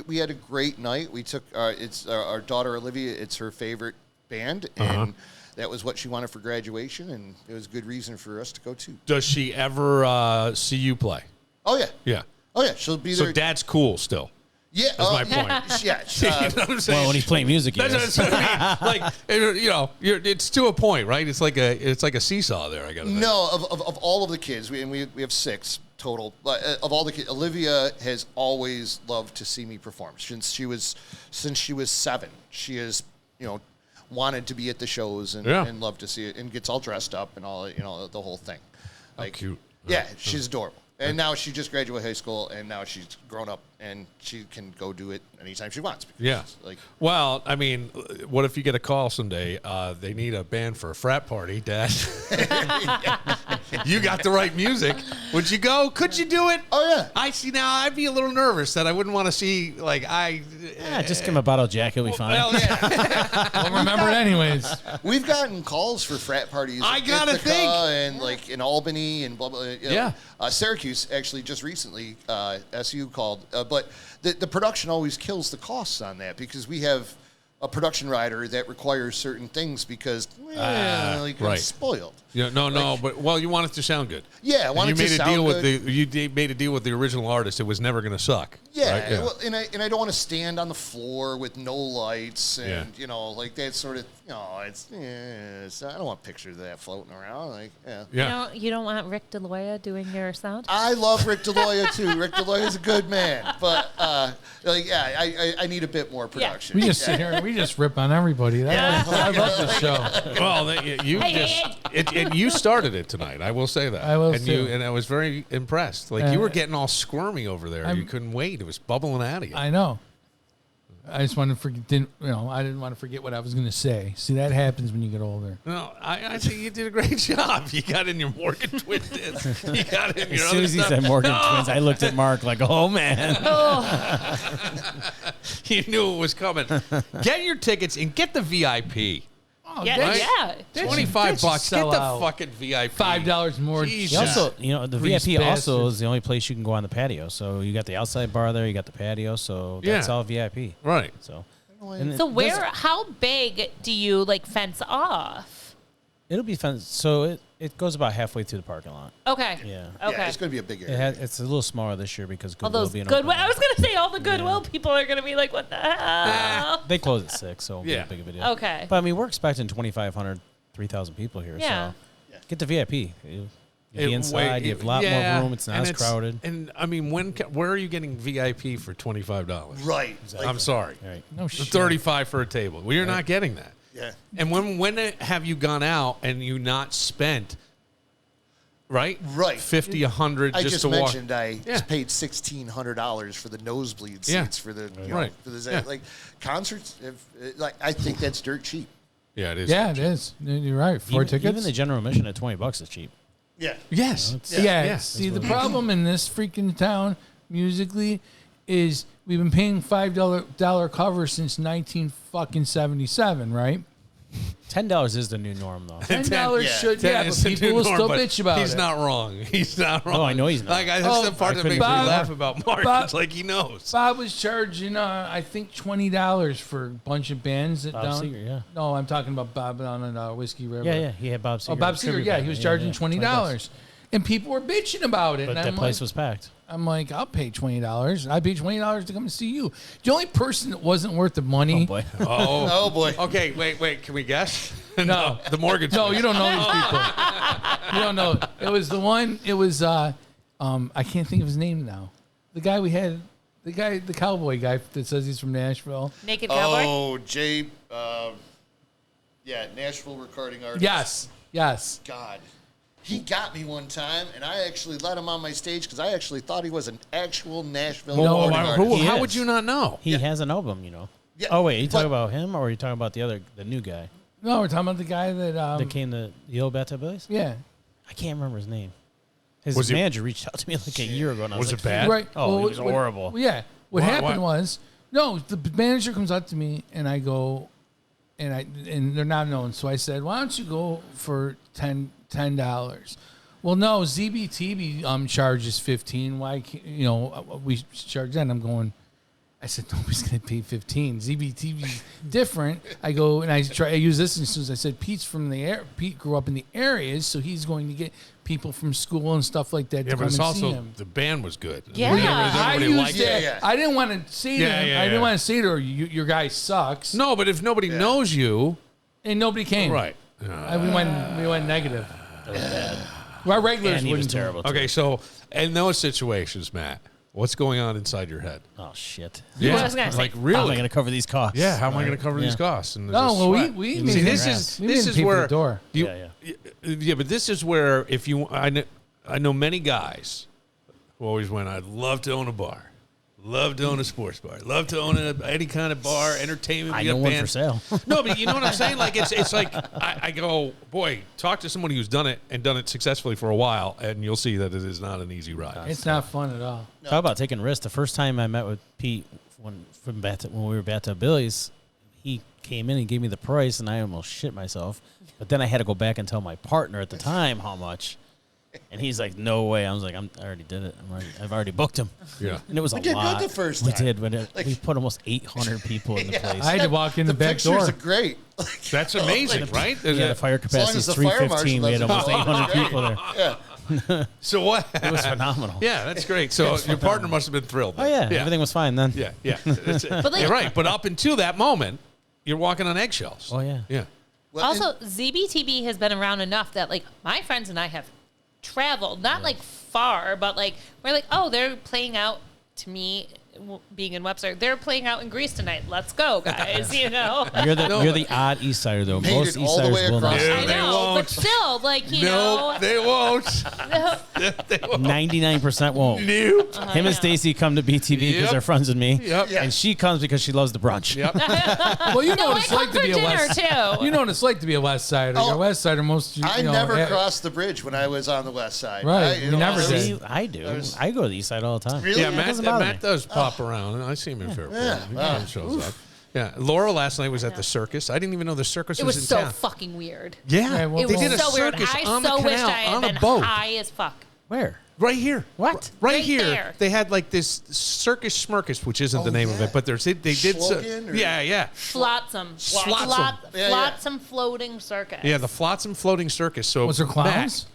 we had a great night. We took it's our daughter Olivia. It's her favorite band, and that was what she wanted for graduation, and it was a good reason for us to go too. Does she ever see you play? Oh yeah, Yeah. oh yeah, she'll be there. So Dad's cool still. Yeah, That's my point. Yeah, You know what I'm saying? Well, when he's playing music, he That's is. what I mean. Like, you know, it's to a point, right? It's like a seesaw there. I got to think. No, of all of the kids, we have 6 total. But of all the kids, Olivia has always loved to see me perform since she was 7. She has wanted to be at the shows and loved to see it, and gets all dressed up and all the whole thing. Like, cute. Yeah, she's adorable. And now she just graduated high school, and now she's grown up, and she can go do it anytime she wants. Yeah. Like, Well, I mean, what if you get a call someday? They need a band for a frat party, Dad. You got the right music. Would you go? Could you do it? oh yeah. I see now. I'd be a little nervous that I wouldn't want to see Just give him a bottle of Jack. He'll be fine. Well, yeah. We'll remember it anyways. We've gotten calls for frat parties. I in gotta Ithaca think. and like in Albany and blah blah. Yeah. Syracuse actually just recently, SU called, but the production always kills the costs on that because we have a production rider that requires certain things because right. it's spoiled. Yeah, no, but you want it to sound good. Yeah, I want And it you to made a sound deal good. you made a deal with the original artist. It was never going to suck. Yeah, right? well, and I don't want to stand on the floor with no lights and like that sort of it's I don't want pictures of that floating around like Yeah. You don't want Rick DeLoya doing your sound? I love Rick DeLoya too. Rick DeLoya is a good man, but I need a bit more production. We just sit here and we just rip on everybody. I love this show. Well, you started it tonight. I will say that. I will and too. And I was very impressed. Like you were getting all squirmy over there. You couldn't wait. It was bubbling out of you. I know. I just wanted to forget. I didn't want to forget what I was going to say. See, that happens when you get older. No, I think you did a great job. You got in your Morgan Twin disc. You got in your As soon as he said Morgan Twins, I looked at Mark like, oh, man. You knew it was coming. Get your tickets and get the VIP. Oh, Yeah. $25. Get sell the out. fucking VIP. $5 more. Jesus. You also, the Grease VIP also bastard. is the only place you can go on the patio. So you got the outside bar there, you got the patio, so that's Yeah. all VIP. Right. So, So how big do you fence off? it'll be fun. So it goes about halfway through the parking lot. Okay. Yeah. Okay. Yeah, it's going to be a big area. It's a little smaller this year because All Goodwill those being Goodwill. open. I was going to say all the Goodwill people are going to be like, what the hell? They close at 6, so it won't Yeah. be a big of a deal. Okay. But I mean, we're expecting 2,500, 3,000 people here. Yeah. So get the VIP. The inside, you have a lot more room. It's not as crowded. And I mean, where are you getting VIP for $25? Right. I'm sorry. Right. No shit. 35 for a table. Well, you're not getting that. Yeah. And when have you gone out and you not spent, right? Right. 50, 100 I just just to walk. mentioned I just paid $1,600 for the nosebleed Yeah. seats for the Right. for the Yeah. like concerts. I think that's dirt cheap. Yeah, it is. Yeah, it is. You're right. 4 tickets. Even the general admission at $20 is cheap. Yeah. Yes. Yeah. See, the problem in this freaking town musically is we've been paying $5 cover since 1977, right? $10 is the new norm, though. $10 should, but It's a people new will norm, still but bitch about he's it. not wrong. He's not wrong. Oh, I know he's not. Like, that's the part that makes me Bob- laugh about Mark. Bob- It's like he knows. Bob was charging, I think, $20 for a bunch of bands. Bob Seger, yeah. No, I'm talking about Bob down in Whiskey River. Yeah, he had Bob Seger. Oh, Bob Seger, tribute yeah, band. he was charging $20. $20. And people were bitching about it. But and that I'm place like, was packed. I'm like, I'll pay $20. I paid $20 to come and see you. The only person that wasn't worth the money. Oh, boy. Oh boy. Okay, wait. Can we guess? No. The Morgan. No, you don't know these people. You don't know. It was the one. It was I can't think of his name now. The guy we had, the cowboy guy that says he's from Nashville. Naked Cowboy? Oh, Jay. Nashville recording artist. Yes. God. He got me one time, and I actually let him on my stage because I actually thought he was an actual Nashville recording artist. How would you not know? He has an album, Yeah, Oh, wait, you talking about him, or are you talking about the new guy No, we're talking about the guy that. that came to the old Bad Billies? Yeah. I can't remember his name. His Was he- manager reached out to me like a year ago, and I was Was like, it bad? Right. Oh, it was horrible. Yeah. What Why- happened why? was, the manager comes up to me and I go, and they're not known. So I said, why don't you go for $10? Well, no, ZBTB charges $15. Why can't, we charge that? And I'm going, I said, nobody's going to pay $15. ZBTB different. I go and I use this as soon as I said, Pete grew up in the areas, so he's going to get people from school and stuff like that Yeah, to but come it's and see also him. the band was good. Yeah. I Everybody used liked that. it. Yeah. I didn't want to say to him. Yeah, I didn't yeah. want to say to her, your guy sucks. No, but if nobody knows you, And nobody came. right? We went negative. Our regulars and he was wouldn't do it. terrible. too. Okay, so in those situations, Matt, what's going on inside your head? Oh, shit. Yeah. I was gonna say. like How am I really? going to cover these costs? Yeah, how am I going to cover these Yeah. costs? And No, there's a well, sweat. we See, made this him- is we this made is him pay for where the door. you, Yeah, but this is where if you I know many guys who always went, I'd love to own a bar, love to own a sports bar, love to own any kind of bar, entertainment. I we know got one bands. for sale. No, but you know what I'm saying? Like it's like I go, boy, talk to somebody who's done it and done it successfully for a while, and you'll see that it is not an easy ride. It's not fun at all. Talk about taking risks. The first time I met with Pete when we were Bathtub Billies, he came in and gave me the price, and I almost shit myself. But then I had to go back and tell my partner at the time how much. And he's like, "No way!" I was like, "I already did it. I've already booked him." Yeah. And it was a did good lot. the first We time. did, but we put almost 800 people in the place. I had to walk in the back pictures door. are great. That's amazing, right? Yeah, the fire capacity as is the fire 315. We had marshal almost doesn't- 800 people there. Yeah. So what? It was phenomenal. Yeah, that's great. So your partner must have been thrilled. Oh yeah, yeah. everything was fine then. Yeah. That's it. But, like- you're right. But up until that moment, you're walking on eggshells. Oh yeah. Yeah. Well, Also, ZBTB has been around enough that like my friends and I have traveled, not like far, but like we're like, oh, they're playing out to me. Being in Webster, they're playing out in Greece tonight. Let's go, guys! You're the odd East Sider though. Made Most it East all the Siders way will not. across. Yeah, I they know, won't. but still, like No, they won't. 99% won't. Nope. Him and Stacy come to BTB because Yep. they're friends with me. Yep. Yeah. And she comes because she loves the brunch. Yep. Well, you know No, what I it's come like to for be a dinner West. too. You know what it's like to be a West Sider. Oh, You're a West Sider. Most. I never crossed the bridge when I was on the west side. Right, I, we never there was- did. See, I do. I go to the East Side all the time. Really? Yeah, It Matt, doesn't bother Matt me. does pop around. I see him in Fairport. He Wow. comes, shows up. Yeah, Laura last night was at the circus. I didn't even know the circus It was was in so town. fucking weird. Yeah, Yeah, well, It they was did a so weird. circus I on the so wished canal I had on been a boat. high as fuck. Where? Right here. What? Right, Right here. there. They had like this circus smirkus, which isn't the name of yeah. it, but they did. Slogan or- Yeah. Flotsam. Flotsam. Yeah, Flotsam floating circus. Yeah, the Flotsam Floating Circus. So Was there clowns?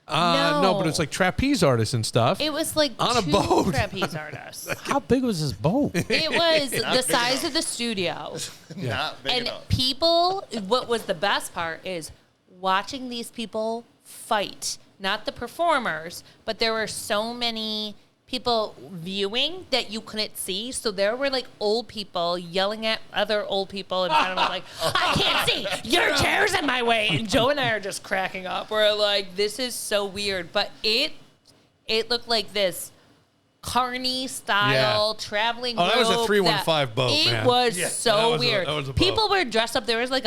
No, No. but it's like trapeze artists and stuff. It was like On a 2 boat. trapeze artists. How big was this boat? It was the big size enough. of the studio. Not big And enough. people, what was the best part is watching these people fight. Not the performers, but there were so many people viewing that you couldn't see. So there were like old people yelling at other old people in front of them, like, I can't see, your chair's in my way. And Joe and I are just cracking up. We're like, this is so weird. But it looked like this carny style traveling Oh, that was a rope 315 boat, It man. was Yeah, so that was a- weird. that was a boat. People were dressed up. There was like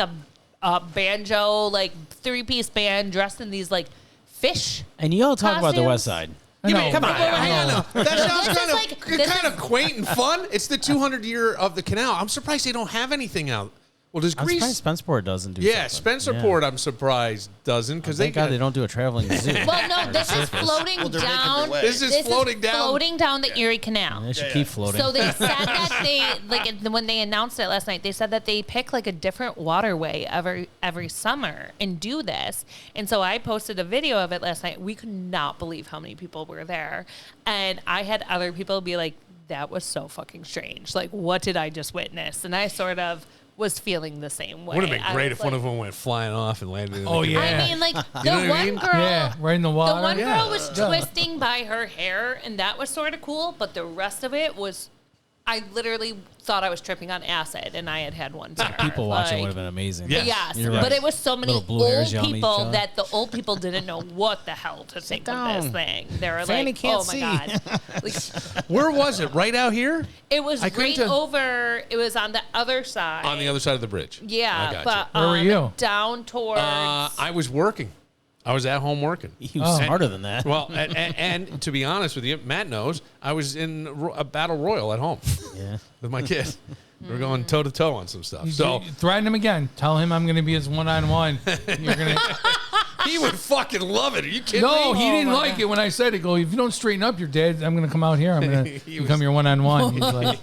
a banjo, like 3-piece band dressed in these like fish. And you all talk about the Costumes? West Side. I know. Come on. I know. That sounds this is kind of like- this kind is- of quaint and fun. It's the 200 year of the canal. I'm surprised they don't have anything out. Well, does I'm Greece? surprised Spenceport doesn't do Yeah, something. Spencerport. I'm surprised doesn't because Thank they God got. they don't do a traveling zoo. Well, no, this is floating Well, they're making down. their way. This is floating down. floating down the Erie Canal. They should keep floating. So they said that they like when they announced it last night. They said that they pick like a different waterway every summer and do this. And so I posted a video of it last night. We could not believe how many people were there, and I had other people be like, "That was so fucking strange. Like, what did I just witness?" And I sort of was feeling the same way. Would have been I great was if one of them went flying off and landed in the Oh, canal. yeah. I mean, like, the know what I one mean? girl... Yeah, right in the water. The one Yeah. girl was twisting by her hair, and that was sort of cool, but the rest of it was... I literally thought I was tripping on acid, and I had one too. People watching would have been amazing. Yeah. Yes, You're right. but it was so many Little blue hairs old yelling at each people other. that the old people didn't know what the hell to think of this down. thing. They were Fanny like, can't "Oh my see." god!" Like, Where was it? Right out here? it was I couldn't right tell- over. It was on the other side. On the other side of the bridge. I Yeah, got but Where were you? down towards. I was working. I was at home working. He was smarter than that. Well, and to be honest with you, Matt knows I was in a battle royal at home Yeah. with my kid. We're going toe to toe on some stuff. So You threaten him again. Tell him I'm going to be his one-on-one. You're going to... he would fucking love it. Are you kidding No, me? he didn't like it when I said it. Go, if you don't straighten up your dad, I'm going to come out here. I'm going to become your one-on-one. He's like,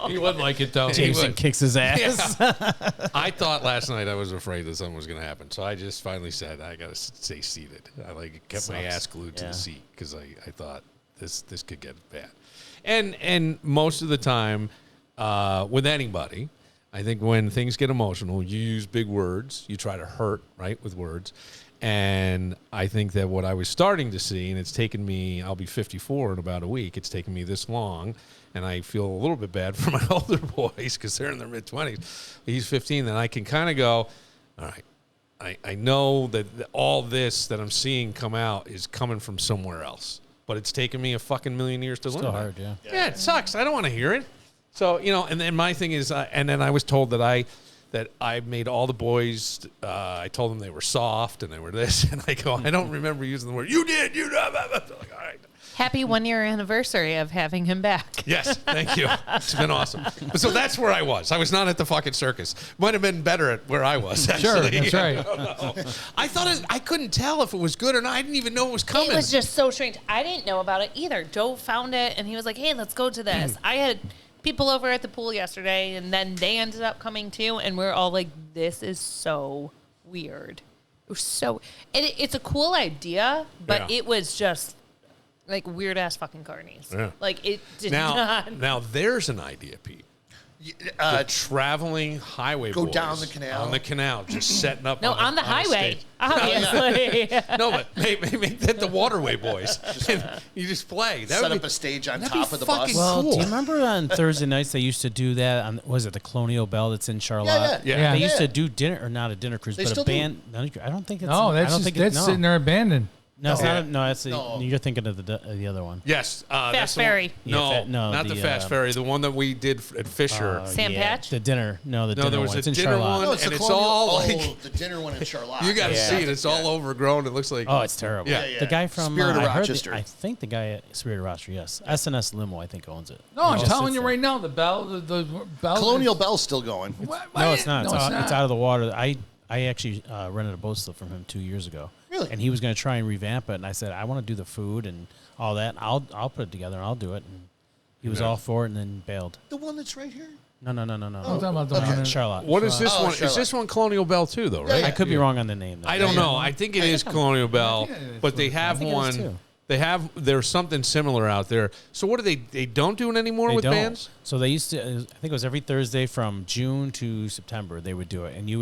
he would like it, though. Jameson would. kicks his ass. I thought last night I was afraid that something was going to happen. So I just finally said, I got to stay seated. I kept my Sucks. ass glued to Yeah. the seat because I thought this could get bad. And most of the time with anybody, I think when things get emotional, you use big words. You try to hurt, right, with words. And I think that what I was starting to see, and it's taken me, I'll be 54 in about a week. It's taken me this long, and I feel a little bit bad for my older boys because they're in their mid-20s. He's 15, then I can kind of go, all right, I know that all this that I'm seeing come out is coming from somewhere else. But it's taken me a fucking million years to learn. Still about. hard, yeah. Yeah, it sucks. I don't want to hear it. So, and then my thing is, and then I was told that I made all the boys, I told them they were soft and they were this, and I go, I don't remember using the word, you did, you know. Like, all right. Happy 1 year anniversary of having him back. Yes, thank you. It's been awesome. So that's where I was. I was not at the fucking circus. Might have been better at where I was, actually. Sure, that's right. I thought I couldn't tell if it was good or not. I didn't even know it was coming. It was just so strange. I didn't know about it either. Joe found it, and he was like, hey, let's go to this. I had people over at the pool yesterday, and then they ended up coming too, and we're all like, this is so weird. It was so... It's a cool idea, but Yeah. it was just... like weird-ass fucking carnies. Yeah. Like, it did not... Now, there's an idea, Pete. The traveling highway Go boys down the canal. On the canal, just setting up. No, on the highway, obviously. No, but make that the waterway boys. And you just play. That Set would up be- a stage on that'd be top of the bus. fucking Well, cool. do you remember on Thursday nights they used to do that on, was it the Colonial Bell that's in Charlotte? Yeah. They used Yeah. to do dinner, or not a dinner cruise, They but still a do. band. No, I don't think it's. No, I that's don't just think that's no. sitting there abandoned. No, it's Yeah. not. No, that's No. you're thinking of the other one. Yes, that's the one- Ferry. No, Yeah, no, not the the, Fast Ferry. The one that we did at Fisher. Sam Patch? The dinner. No, the No, dinner there was one. a It's in dinner Charlotte. one. No, it's And the it's Colonial- all like- the dinner one in Charlotte. you got to Yeah. see it. It's all overgrown. It looks like. Oh, it's terrible. Yeah. Yeah. The guy from Spirit of I heard Rochester. I think the guy at Spirit of Rochester. Yes, SNS Limo. I think owns it. No, I'm Just telling sits you there. right now, the bell, the bell. Colonial Bell's still going. No, it's not. No, It's out of the water. I actually rented a boat slip from him 2 years ago. Really? And he was going to try and revamp it, and I said, I want to do the food and all that. I'll put it together and I'll do it. And he was all for it, and then bailed. The one that's right here? No. I'm talking about the one in- Charlotte. What is this Oh, one? Is Charlotte. this one Colonial Bell too, though? Right? Yeah, I could be wrong on the name. Though. I don't know. I think it is Colonial Bell, think it is. but they have think it is one. too. There's something similar out there. So what do they don't do it anymore They with don't. bands? So they used to. I think it was every Thursday from June to September they would do it, and you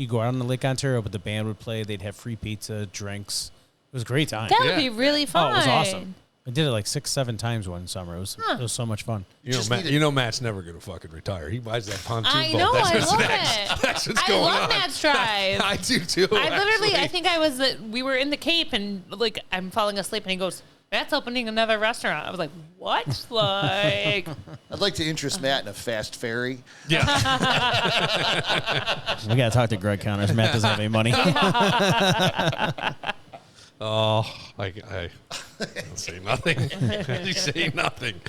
go out on the Lake Ontario, but the band would play. They'd have free pizza, drinks. It was a great time. That would Yeah. be really fun. Oh, it was awesome. I did it like 6-7 times one summer. It was so much fun. You know, Matt's never going to fucking retire. He buys that pontoon I boat. know, That's I what's love next. it. That's what's I going love on. Matt's drive. I do too. I literally, actually. I think we were in the Cape, and like I'm falling asleep, and he goes, Matt's opening another restaurant. I was like, what? Like, I'd like to interest Matt in a fast ferry. Yeah. We got to talk to Greg Connors. Matt doesn't have any money. Oh, I don't say nothing. I say nothing.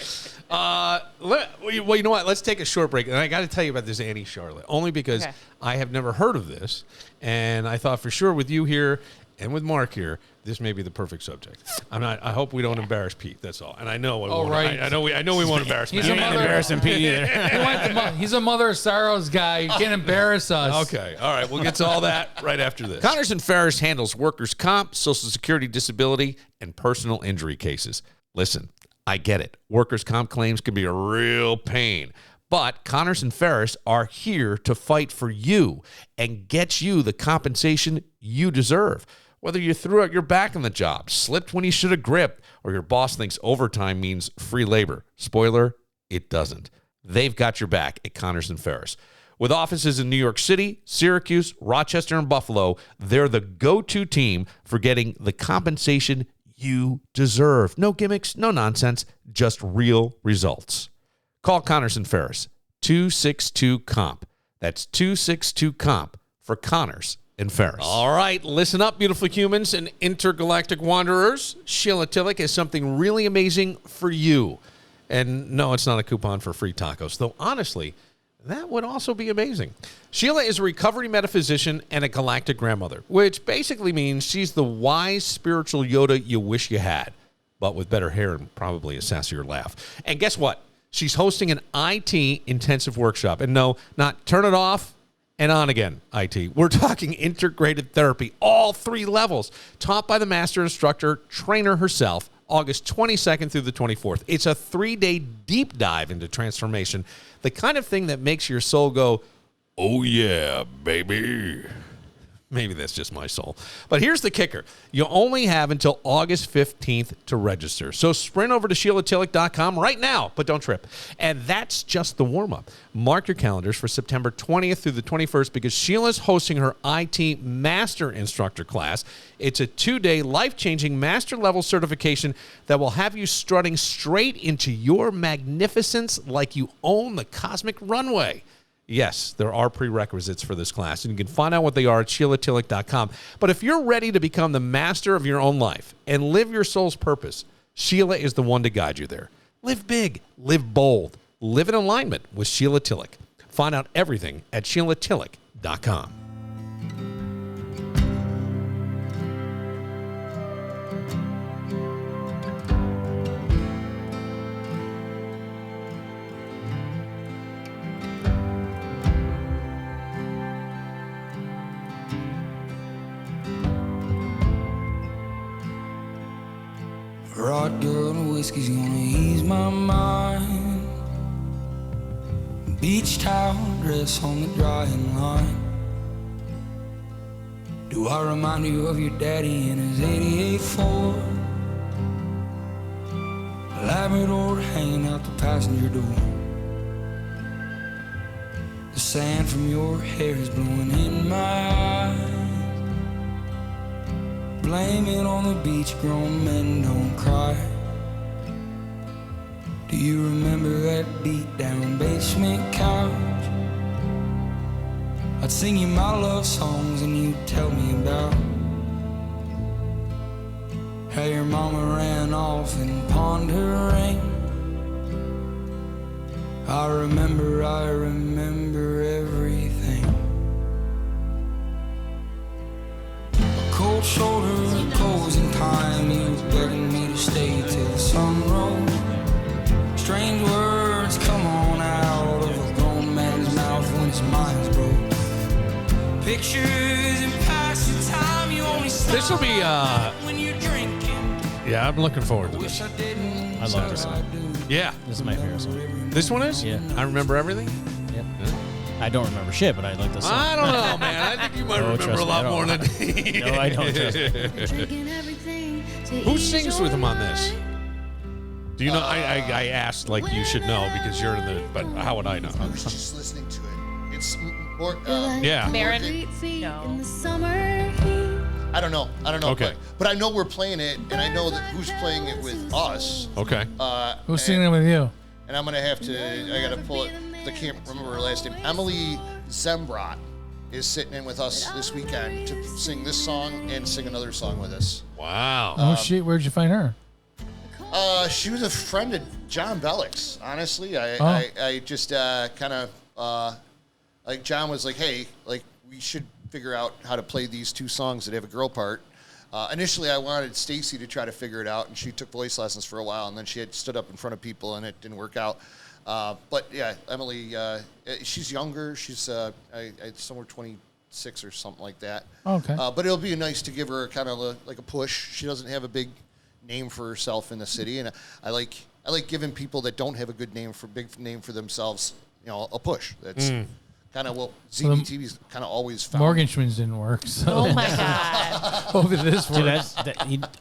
Well, you know what? Let's take a short break. And I got to tell you about this Annie Charlotte, only because Okay. I have never heard of this. And I thought for sure with you here and with Mark here, this may be the perfect subject. I hope we don't embarrass Pete. That's all. And I know. Oh, right. I know we won't embarrass He's Matt. a You ain't mother- embarrassing Pete either. He's a Mother of Sorrows guy. You can't embarrass us. Okay. All right. We'll get to all that right after this. Connors and Ferris handles workers' comp, Social Security disability, and personal injury cases. Listen, I get it. Workers' comp claims can be a real pain, But Connors and Ferris are here to fight for you and get you the compensation you deserve. Whether you threw out your back on the job, slipped when you should have gripped, or your boss thinks overtime means free labor. Spoiler, it doesn't. They've got your back at Connors and Ferris. With offices in New York City, Syracuse, Rochester, and Buffalo, they're the go-to team for getting the compensation you deserve. No gimmicks, no nonsense, just real results. Call Connors and Ferris, 262-COMP. That's 262-COMP for Connors and Ferris. All right, listen up, beautiful humans and intergalactic wanderers. Sheila Tillich has something really amazing for you. And no, it's not a coupon for free tacos, though honestly, that would also be amazing. Sheila is a recovery metaphysician and a galactic grandmother, which basically means she's the wise spiritual Yoda you wish you had, but with better hair and probably a sassier laugh. And guess what? She's hosting an IT intensive workshop. And no, not turn it off and on again, IT. We're talking integrated therapy, all 3 levels, taught by the master instructor, trainer herself, August 22nd through the 24th. It's a 3-day deep dive into transformation, the kind of thing that makes your soul go, oh yeah, baby. Maybe that's just my soul. But here's the kicker. You only have until August 15th to register. So sprint over to SheilaTillich.com right now, but don't trip. And that's just the warm-up. Mark your calendars for September 20th through the 21st because Sheila's hosting her IT Master Instructor class. It's a 2-day life-changing master level certification that will have you strutting straight into your magnificence like you own the cosmic runway. Yes, there are prerequisites for this class, and you can find out what they are at SheilaTillich.com. But if you're ready to become the master of your own life and live your soul's purpose, Sheila is the one to guide you there. Live big, live bold, live in alignment with Sheila Tillich. Find out everything at SheilaTillich.com. Rot girl and whiskey's gonna ease my mind. Beach towel dress on the drying line. Do I remind you of your daddy in his 88 Ford? Labrador hanging out the passenger door. The sand from your hair is blowing in my eyes. Blame it on the beach, grown men don't cry. Do you remember that beat down basement couch? I'd sing you my love songs and you'd tell me about how your mama ran off and pawned her ring. I remember everything. Cold shoulder, closing time. You were begging me to stay till the sun rose. Strange words come on out of a grown man's mouth when his mind's broke. Pictures and passing time. You only This will be, when you're drinking. Yeah, I'm looking forward to this. I didn't. I love this song. Yeah. This is my favorite song. This one is? Yeah. I remember everything? Yep. I don't remember shit, but I like this song. I don't know, man. I think you might No, remember trust a me, lot I more don't. than No, I don't trust me. Who sings with him on this? Do you know? I asked like you should know because you're in the. But how would I know? I was just listening to it. It's more. Yeah. Baron? In the No. summer heat. I don't know. Okay. But I know we're playing it, and I know that who's playing it with us. Okay. Who's singing it with you? And I'm gonna have to. I gotta pull it. I can't remember her last name. Emily Zembrot is sitting in with us this weekend to sing this song and sing another song with us. Wow. Oh shit! Where'd you find her? She was a friend of John Bellick's. Honestly, Oh. I just kind of like John was like, hey, like we should figure out how to play these two songs that have a girl part. Initially, I wanted Stacy to try to figure it out, and she took voice lessons for a while, and then she had stood up in front of people, and it didn't work out. But yeah, Emily, she's younger. She's somewhere 26 or something like that. Okay. But it'll be nice to give her kind of like a push. She doesn't have a big name for herself in the city, and I like giving people that don't have a good name for themselves a push. That's kind of what ZBTV's kind of always found. Morgenschwin's didn't work. So Oh my God. hopefully this Dude, works.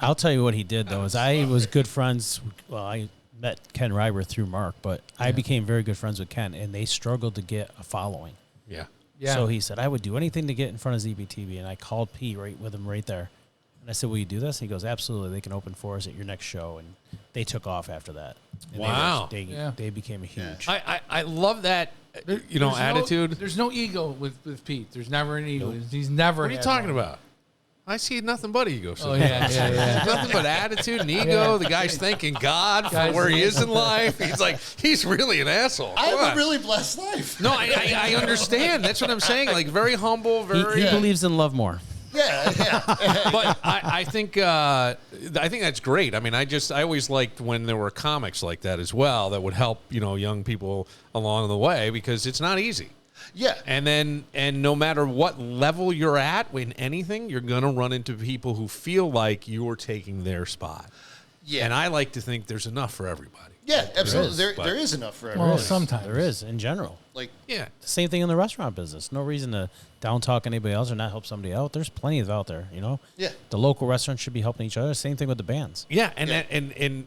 I'll tell you what he did though. Is I was good friends. Well, I met Ken Ryber through Mark, but I became very good friends with Ken, and they struggled to get a following. Yeah. Yeah. So he said I would do anything to get in front of ZBTV, and I called Pete with him right there, and I said, "Will you do this?" And he goes, "Absolutely. They can open for us at your next show." And they took off after that. And Wow. They became a huge. I love that, There's attitude. There's no ego with Pete. There's never an ego. He's never. What are you had talking one. about? I see nothing but ego. So Oh yeah. nothing but attitude and ego. The guy's thanking God for Guy's where he is in life. He's really an asshole. I Come have on. a really blessed life. No, I understand. That's what I'm saying. Like very humble, very. He believes in love more. Yeah. But I think that's great. I mean, I always liked when there were comics like that as well that would help young people along the way because it's not easy. Yeah. And no matter what level you're at in anything, you're gonna run into people who feel like you're taking their spot. Yeah. And I like to think there's enough for everybody. Yeah, absolutely. but- There is enough for everyone. Well, sometimes There is in general. Like, Yeah. Same thing in the restaurant business. No reason to down talk anybody else or not help somebody out. There's plenty of out there. Yeah. The local restaurants should be helping each other. Same thing with the bands. Yeah, and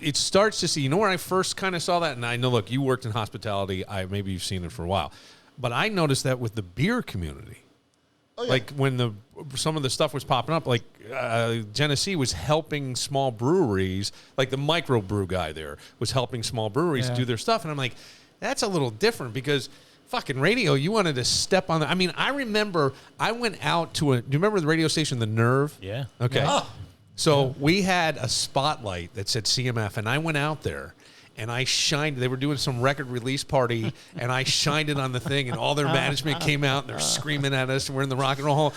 it starts to see. Where I first kind of saw that, and I know. Look, you worked in hospitality. Maybe you've seen it for a while, but I noticed that with the beer community. Oh, yeah. Like when some of the stuff was popping up, like Genesee was helping small breweries, like the microbrew guy there was helping small breweries do their stuff, and I'm like, that's a little different because fucking radio, you wanted to step on the. I mean, I remember I went out to do you remember the radio station, The Nerve? Yeah. Okay. Yeah. So we had a spotlight that said CMF, and I went out there. And I shined. They were doing some record release party, and I shined it on the thing. And all their management came out, and they're screaming at us. We're in the rock and roll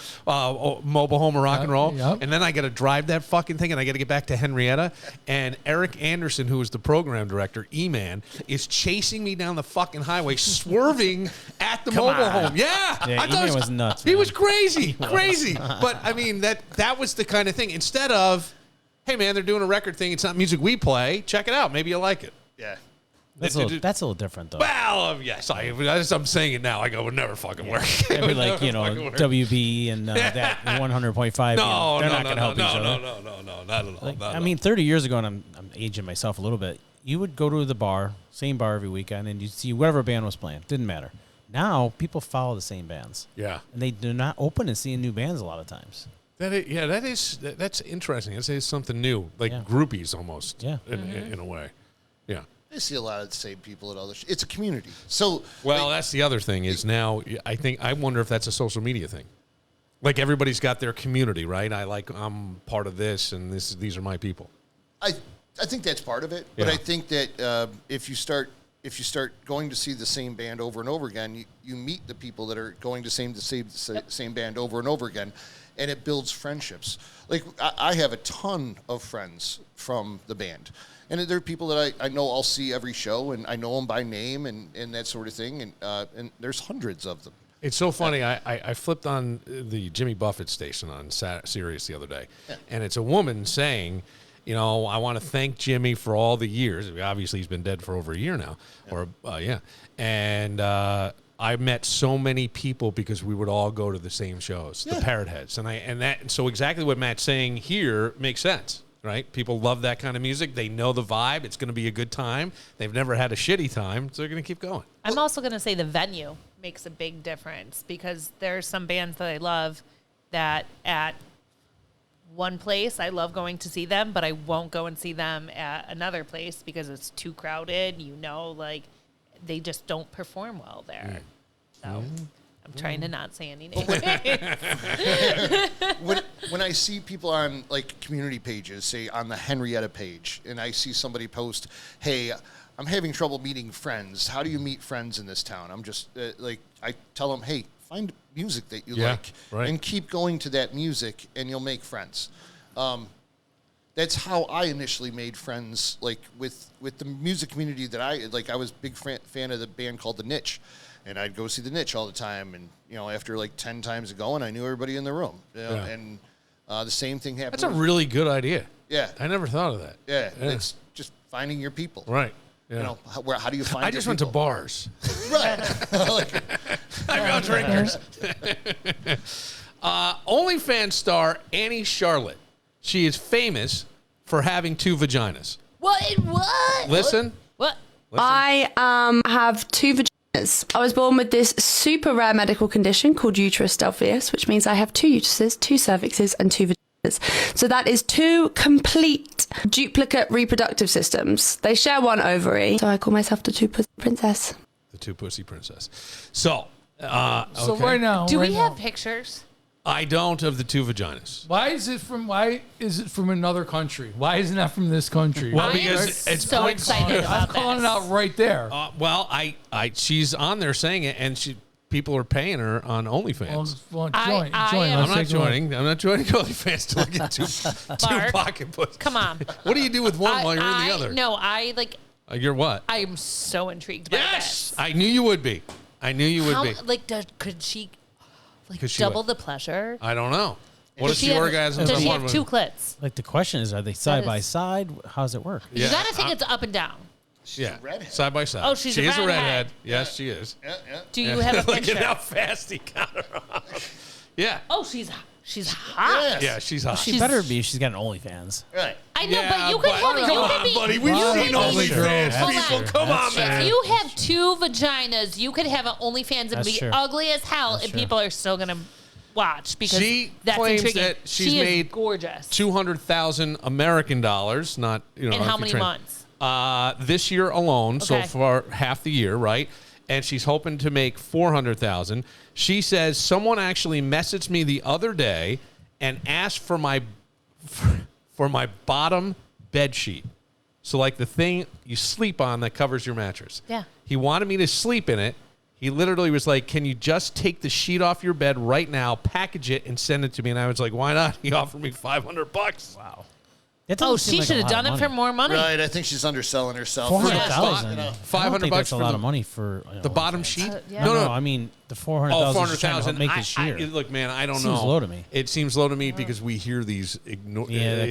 mobile home of rock and roll. Yep. And then I got to drive that fucking thing, and I got to get back to Henrietta. And Eric Anderson, who was the program director, E-Man, is chasing me down the fucking highway, swerving at the mobile home. Yeah, Yeah, I thought E-Man was nuts, He man. was crazy. But I mean, that was the kind of thing. Instead of, hey man, they're doing a record thing. It's not music we play. Check it out. Maybe you'll like it. yeah. That's a little different though. Well, yes, I'm saying it now. I go, would never fucking work. It'd be like, Never fucking work. WB and that 100.5. No, they're no, not going to help each other. no, not at all. Like, not I at mean, 30 years ago, and I'm aging myself a little bit, you would go to the bar, same bar every weekend, and you'd see whatever band was playing. Didn't matter. Now, people follow the same bands. Yeah. And they're not open to seeing new bands a lot of times. That's interesting. That is something new, like Yeah. groupies almost. Yeah. In a way. Yeah. I see a lot of the same people at other. It's a community. So, Well, like, that's the other thing is now. I wonder if that's a social media thing. Like everybody's got their community, right? I'm part of this, and these are my people. I think that's part of it. But Yeah. I think that if you start going to see the same band over and over again, you meet the people that are going to the same band over and over again, and it builds friendships. Like I have a ton of friends from the band. And there are people that I know I'll see every show, and I know them by name and that sort of thing. And there's hundreds of them. It's so funny. I flipped on the Jimmy Buffett station on Sirius the other day, and it's a woman saying, I want to thank Jimmy for all the years. Obviously, he's been dead for over a year now. And I met so many people because we would all go to the same shows, the Parrot Heads, so exactly what Matt's saying here makes sense. Right? People love that kind of music. They know the vibe. It's going to be a good time. They've never had a shitty time, so they're going to keep going. I'm also going to say the venue makes a big difference because there's some bands that I love that at one place I love going to see them, but I won't go and see them at another place because it's too crowded. Like they just don't perform well there. So I'm trying to not say any names. When I see people on like community pages, say on the Henrietta page, and I see somebody post, "Hey, I'm having trouble meeting friends. How do you meet friends in this town?" I'm just I tell them, "Hey, find music that you like, and keep going to that music, and you'll make friends." That's how I initially made friends, like with the music community that I like. I was a big fan of the band called The Niche. And I'd go see The Niche all the time. And, after like 10 times of going, I knew everybody in the room. And the same thing happened. That's a really good idea. Yeah. I never thought of that. Yeah. It's just finding your people. Right. You know, how do you find? I just went to people? bars. Right. I'm out drinkers. OnlyFans star Annie Charlotte. She is famous for having 2 vaginas. What? Listen. What? I have 2 vaginas. I was born with this super rare medical condition called uterus delphius, which means I have 2 uteruses, 2 cervixes, and 2 vaginas. So that is 2 complete duplicate reproductive systems. They share 1 ovary. So I call myself the 2 pussy princess. The 2 pussy princess. So, So okay. right now, Do we now, have pictures? I don't of the 2 vaginas. Why is it from another country? Why isn't that from this country? Well, I because am it's so points- excited I'm about calling this. it out right there. Well, she's on there saying it, and people are paying her on OnlyFans. Well, I join. am- I'm Let's not take a look. joining. I'm not joining OnlyFans to look at two Mark, pocket pussies. Come on. What do you do with one while you're in the other? No, I like. You're what? I am so intrigued by Yes, this. I knew you would be. I knew you would How, be. like, could she, like, Could she double what? the pleasure? I don't know. What Does if she orgasms Does on she one have 2 clits? Like the question is, are they side by is- side? How does it work? Yeah, You gotta think it's up and down. Yeah, a redhead. side by side. Oh, she's she a is a redhead. redhead. Yes, she is. Yeah. Do you have a Look picture? at how fast he got her off. Yeah. Oh, she's hot. Yes. Yeah, she's hot. She better be. She's got an OnlyFans. Right. I know, Yeah, but you could have. come You on, could be. buddy. We've you seen could be- OnlyFans Hold people. on. Come on, man. If you have 2 vaginas, you could have an OnlyFans and That's be true. ugly as hell, and true. people are still gonna watch because She that's claims intriguing. that she's she made is gorgeous. 200,000 American dollars, not In how many months? This year alone, so Okay. for half the year, right? And she's hoping to make 400,000. She says someone actually messaged me the other day and asked for my bottom bed sheet. So like the thing you sleep on that covers your mattress. Yeah. He wanted me to sleep in it. He literally was like, "Can you just take the sheet off your bed right now, package it, and send it to me?" And I was like, "Why not?" He offered me $500. Wow. That doesn't Oh, seem she like a should have lot done of it for money. more money. Right. I think she's underselling herself. 400,000. You know. I don't 500 think bucks that's a for lot the- of money for The bottom sheet? yeah. No, no. I mean the Oh, 400,000. 400,000. Make this year. Look, man, I don't Seems know. low to me. It seems low to me because we hear these Yeah, that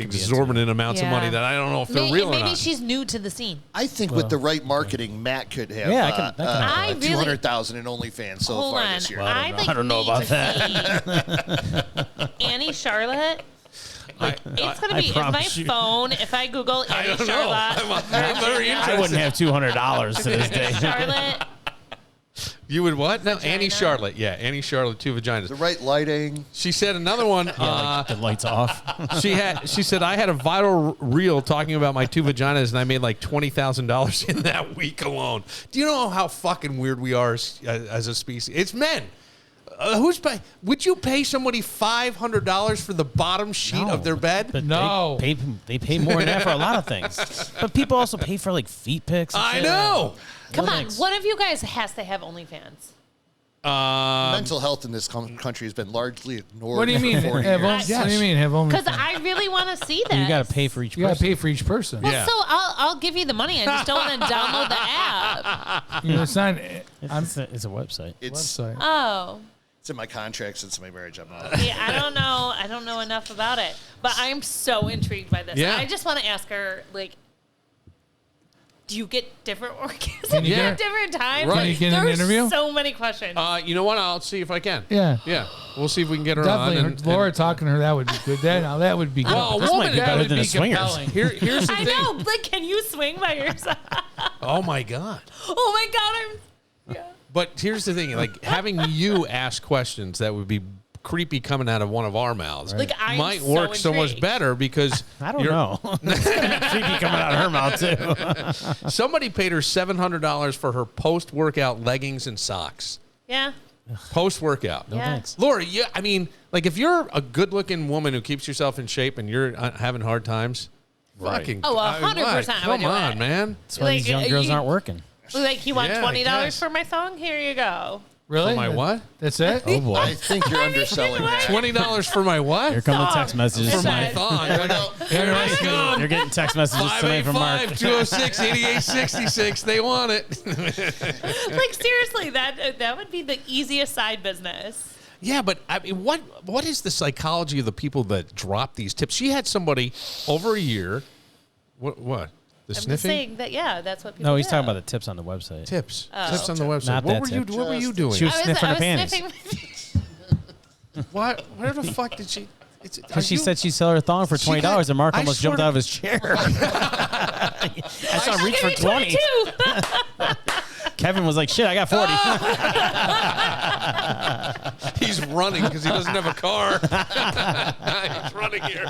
could be it, exorbitant amounts of Yeah. money that I don't know if they're real or Maybe not. she's new to the scene. I think with the right marketing, Matt could have Yeah, that can happen. I really- 200,000 in OnlyFans so Hold far on. this year. I like I don't know need about to see Annie Charlotte. It's gonna I be is my promise you. phone. If I Google I Annie don't know. Charlotte, I'm very interested. I wouldn't have $200 to this day. Charlotte. You would what? No, Vagina. Annie Charlotte. Yeah, Annie Charlotte, 2 vaginas. The right lighting. She said another one. The lights off. She said I had a viral reel talking about my 2 vaginas, and I made like $20,000 in that week alone. Do you know how fucking weird we are as a species? It's men. Would you pay somebody $500 for the bottom sheet No. of their bed? No. But they pay more than that for a lot of things. But people also pay for like feet pics. and I shit. know. Come on, Thanks. one of you guys has to have OnlyFans. Mental health in this country has been largely ignored. What do you mean? for Have years. What do you mean? Have only? Because I really want to see that. You got to pay for each You got to person. pay for each person. Well, Yeah. so I'll give you the money. I just don't want to download the app. You know, it's not. It's a website. It's Website. Oh, in my contract since my marriage. I'm not. yeah. I don't know. I don't know enough about it, but I'm so intrigued by this. Yeah. I just want to ask her, like, do you get different orgasms Can you get- at different times? Right. Like, Can you get an there's interview? so many questions. You know what? I'll see if I can. Yeah. Yeah. We'll see if we can get her Definitely, on. her- Laura talking to her, that would be good. That would be good. Well, a This woman- might be That better would than be a swingers. compelling. Here's the I thing. know. Like, can you swing by yourself? Oh my God. Oh my God, yeah. But here's the thing, like having you ask questions that would be creepy coming out of one of our mouths Like, I'm might so work so much intrigued. better because I don't know. It's gonna be creepy coming out of her mouth too. somebody paid her $700 for her post-workout leggings and socks. Yeah. Post-workout. No Yeah. thanks. Laura, yeah, I mean, like if you're a good-looking woman who keeps yourself in shape and you're having hard times, fucking Oh, 100% I would Come do on, it. man. That's why these young Like, girls you- aren't working. Like, you want Yeah, I $20 guess. for my thong? Here you go. Really? For my what? That's it? Oh boy. I think you're underselling that. $20 for my what? Here come the text messages. For my Yes. thong. Here I come. You're getting text messages tonight from Mark. 585-206-8866. They want it. Like, seriously, that would be the easiest side business. Yeah, but I mean, what is the psychology of the people that drop these tips? She had somebody over a year. What? The I'm sniffing? just saying that. Yeah, that's what people. No, he's do. talking about the tips on the website. Tips. Oh. Tips on the website. Not What that were you? tip. What were you doing? She was sniffing her panties. Sniffing. What? Where the fuck did she? Because she said she'd sell her thong for $20, and Mark I almost swear jumped to- out of his chair. I saw him reach for 20. Kevin was like, "Shit, I got 40." He's running because he doesn't have a car. He's running here.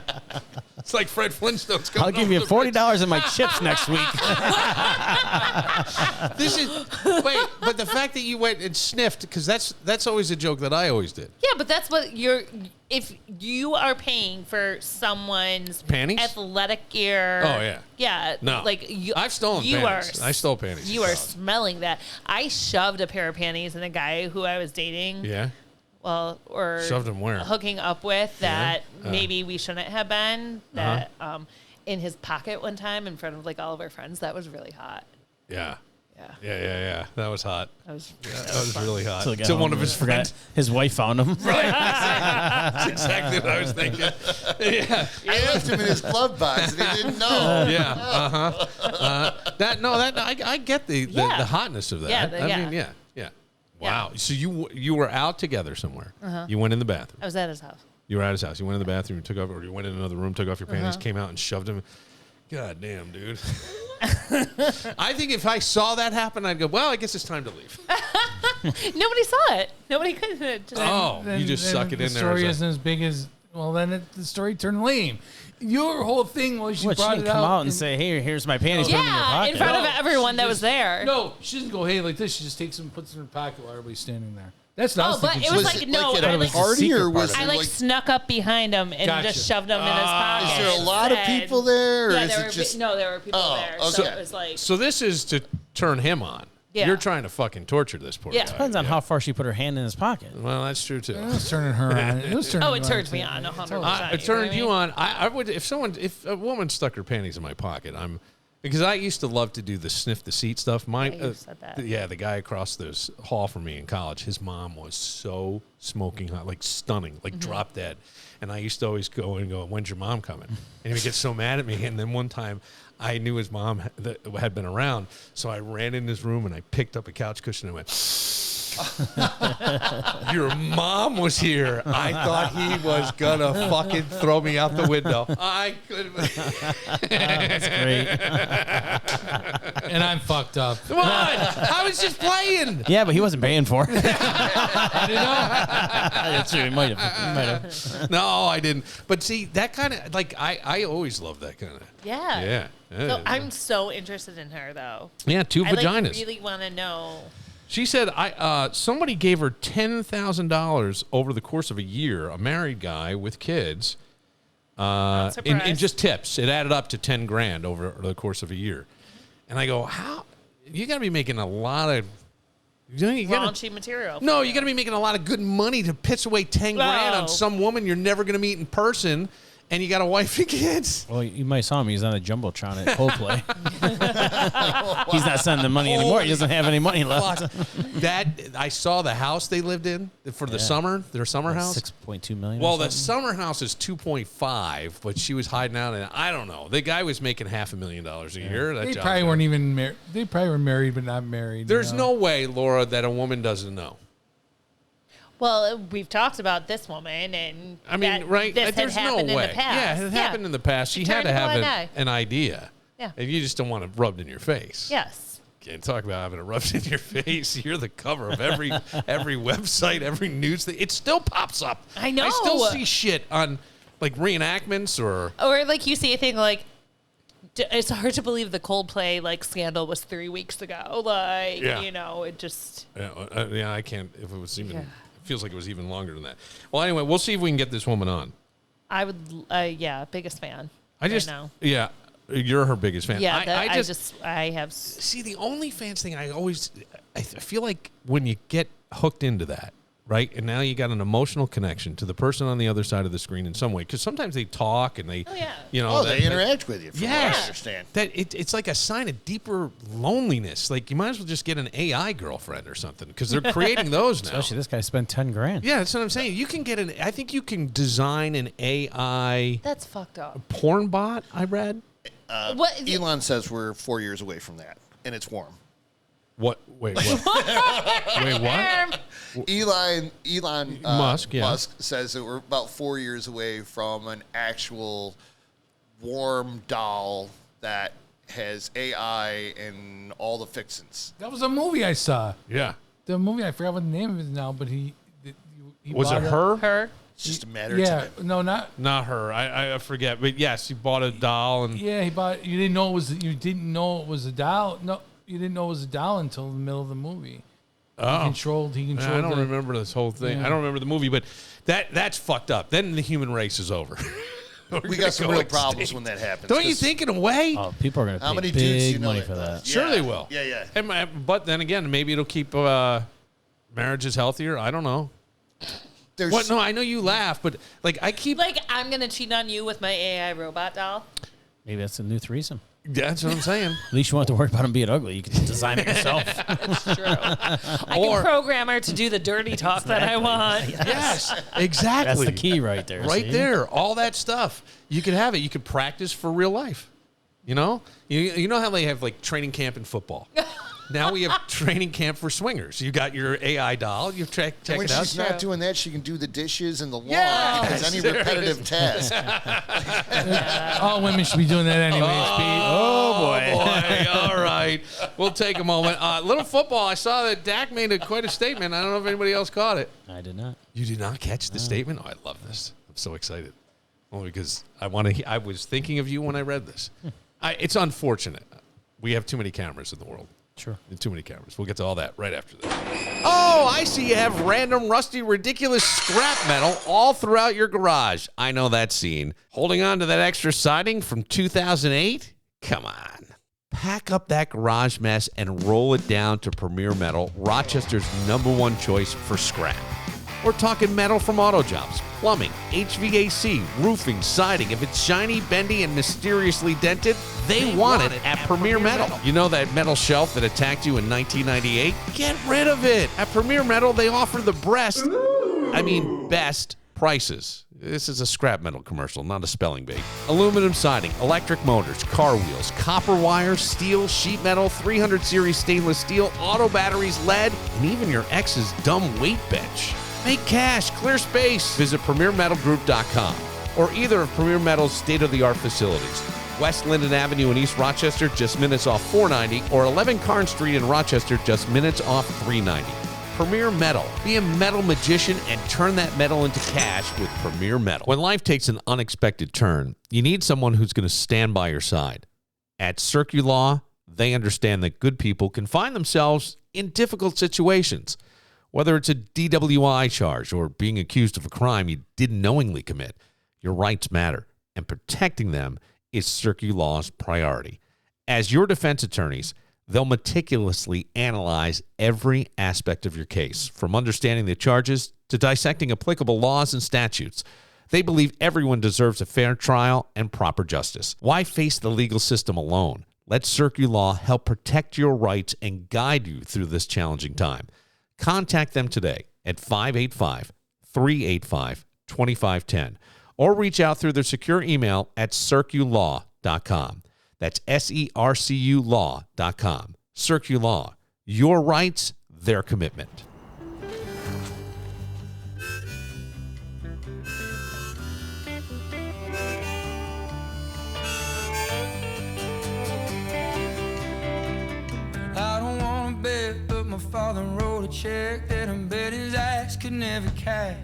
It's like Fred Flintstone's coming. I'll give you $40 in my chips next week. This is wait, but the fact that you went and sniffed, because that's always a joke that I always did. Yeah, but that's what you're. If you are paying for someone's Panties? athletic gear. Oh, yeah. Yeah. No, Like you. I've stolen you panties. I stole panties. You are smelling that. I shoved a pair of panties in a guy who I was dating. Yeah. Well, or Shoved them where? hooking up with that Yeah. maybe we shouldn't have been. That in his pocket one time in front of like all of our friends. That was really hot. Yeah. Yeah. Yeah. That was hot. That was. That was really hot. Till he got To home one of and his forgot friends. his wife found him. That's exactly what I was thinking. Yeah. I left him in his glove box and he didn't know. Yeah. I get the hotness of that. Yeah, I mean, yeah. Wow. So you were out together somewhere. You went in the bathroom. I was at his house. You were at his house. You went in the bathroom, you took off, or you went in another room, took off your panties, came out and shoved him. God damn, dude. I think if I saw that happen, I'd go, well, I guess it's time to leave. Nobody saw it. Nobody could. You just suck it in there. The story as a- isn't as big as. Well, then the story turned lame. Your whole thing was you What, she brought didn't it come out out and say, "Hey, here's my panties." Put them in your Yeah, pocket. in front of everyone she that was just- there. No, she doesn't go, "Hey," like this. She just takes them, puts them in her pocket while everybody's standing there. That's not. Oh, but it was like no. at I a like party or was I it like like? snuck up behind him and Gotcha. just shoved him in his pocket. Is there a and lot of said- people there, or Yeah, is there it were just? no, there were people Oh, there. So okay. it was like So this is to turn him on. Yeah. You're trying to fucking torture this poor Yeah. guy. Depends on how far she put her hand in his pocket. Well, that's true too. It was turning her on. It was turning. oh, it you on, turned me too. on 100%. It you know what turned I you mean? on. I would if a woman stuck her panties in my pocket. Because I used to love to do the sniff the seat stuff. Yeah, you said that. The guy across this hall from me in college, his mom was so smoking hot, like stunning, like drop dead. And I used to always go and go, "When's your mom coming?" And he would get so mad at me. And then one time, I knew his mom had been around, so I ran in his room and I picked up a couch cushion and went, "Your mom was here." I thought he was gonna fucking throw me out the window. I couldn't. That's great. And I'm fucked up. Come on, I was just playing. Yeah, but he wasn't paying for it. I didn't know. That's true. He might have. No, I didn't. But see, that kind of like I always love that kind of. Yeah. Yeah. So I'm so interested in her though. Yeah, two I vaginas. like, really want to know. She said, somebody gave her $10,000 over the course of a year, a married guy with kids, in surprised. just tips. It added up to 10 grand over the course of a year. And I go, how? You got to be making a lot of... Raunchy material. No, you got to be making a lot of good money to pitch away 10 grand on No. some woman you're never going to meet in person, and you got a wife and kids. Well, you might saw him. He's on a jumbotron at Coldplay. He's not sending the money anymore. He doesn't have any money left. That I saw the house they lived in for the summer, their summer house. 6.2 million. Well, or the something. summer house is 2.5, but she was hiding out in I don't know. The guy was making $500,000 a year. That They job probably guy. weren't even married. They probably were married but not married. There's you know? no way, Laura, that a woman doesn't know. Well, we've talked about this woman, and I mean, that right? This There's had no happened way. in the past. Yeah, it happened in the past. She She had turned to a have blind eye. an idea. Yeah. And you just don't want it rubbed in your face. Yes. Can't talk about having it rubbed in your face. You're the cover of every website, every news thing. It still pops up. I know. I still see shit on like reenactments or Or like you see a thing like, it's hard to believe the Coldplay like scandal was 3 weeks ago. Like, Yeah. you know, it just. yeah, I can't. If it was even, it feels like it was even longer than that. Well, anyway, we'll see if we can get this woman on. I would, biggest fan. Yeah, you're her biggest fan. Yeah, I I have. see the OnlyFans thing. I feel like when you get hooked into that, right, and now you got an emotional connection to the person on the other side of the screen in some way, because sometimes they talk and they, They interact with you. From what I understand. That it's like a sign of deeper loneliness. Like you might as well just get an AI girlfriend or something because they're creating those now. Especially this guy spent 10 grand. Yeah, that's what I'm saying. You can get I think you can design an AI That's fucked up. porn bot. I read. What? Elon says we're 4 years away from that, and it's warm. What? Wait, what? Wait, what? Elon Musk, yeah. Musk says that we're about 4 years away from an actual warm doll that has AI and all the fixins. That was a movie I saw. Yeah. The movie, I forgot what the name of it is now, but he Was it bought her? Her. It's just a matter Yeah, of time. no, not. Not her. I forget. But yes, he bought a doll and Yeah, he bought. You didn't know it was. You didn't know it was a doll. No, you didn't know it was a doll until the middle of the movie. oh. He controlled. I don't remember this whole thing. Yeah. I don't remember the movie, but that's fucked up. Then the human race is over. We got some real problems when that happens. Don't you 'cause think in a way? Oh, people are going to How pay many big dudes you know money that for does? that. Sure Yeah. they will. Yeah. But then again, maybe it'll keep marriages healthier. I don't know. There's What? No, I know you laugh, but like I keep. Like, I'm going to cheat on you with my AI robot doll. Maybe that's a new threesome. That's what I'm saying. At least you won't have to worry about him being ugly. You can just design it yourself. It's true. I Or- can program her to do the dirty talk that I want. Yes, exactly. That's the key right there. Right see? there, all that stuff. You could have it. You could practice for real life. You know, you know how they have like training camp in football. Now we have training camp for swingers. You got your AI doll. You check when it out. she's not doing that, she can do the dishes and the lawn. Yes, As any there it repetitive task. All women should be doing that anyways, Pete. Oh boy! All right, we'll take a moment. Little football. I saw that Dak made quite a statement. I don't know if anybody else caught it. I did not. You did not catch the statement? Oh, I love this. I'm so excited. Only because I was thinking of you when I read this. It's unfortunate. We have too many cameras in the world. Sure. Too many cameras. We'll get to all that right after this. Oh, I see you have random, rusty, ridiculous scrap metal all throughout your garage. I know that scene. Holding on to that extra siding from 2008? Come on. Pack up that garage mess and roll it down to Premier Metal, Rochester's #1 choice for scrap. We're talking metal from auto jobs, plumbing, HVAC, roofing, siding. If it's shiny, bendy, and mysteriously dented, they want it at Premier Metal. You know that metal shelf that attacked you in 1998? Get rid of it. At Premier Metal, they offer the best prices. This is a scrap metal commercial, not a spelling bee. Aluminum siding, electric motors, car wheels, copper wire, steel, sheet metal, 300 series stainless steel, auto batteries, lead, and even your ex's dumb weight bench. Make cash, clear space. Visit PremierMetalGroup.com or either of Premier Metal's state-of-the-art facilities. West Linden Avenue in East Rochester, just minutes off 490, or 11 Carn Street in Rochester, just minutes off 390. Premier Metal. Be a metal magician and turn that metal into cash with Premier Metal. When life takes an unexpected turn, you need someone who's going to stand by your side. At Circulaw, they understand that good people can find themselves in difficult situations. Whether it's a DWI charge or being accused of a crime you didn't knowingly commit, your rights matter, and protecting them is Circulaw's priority. As your defense attorneys, they'll meticulously analyze every aspect of your case, from understanding the charges to dissecting applicable laws and statutes. They believe everyone deserves a fair trial and proper justice. Why face the legal system alone? Let Circulaw help protect your rights and guide you through this challenging time. Contact them today at 585-385-2510 or reach out through their secure email at circulaw.com. That's SERCU law.com. Circulaw, your rights, their commitment. I don't wanna bet, but my father wrote a check that I bet his ass could never cash.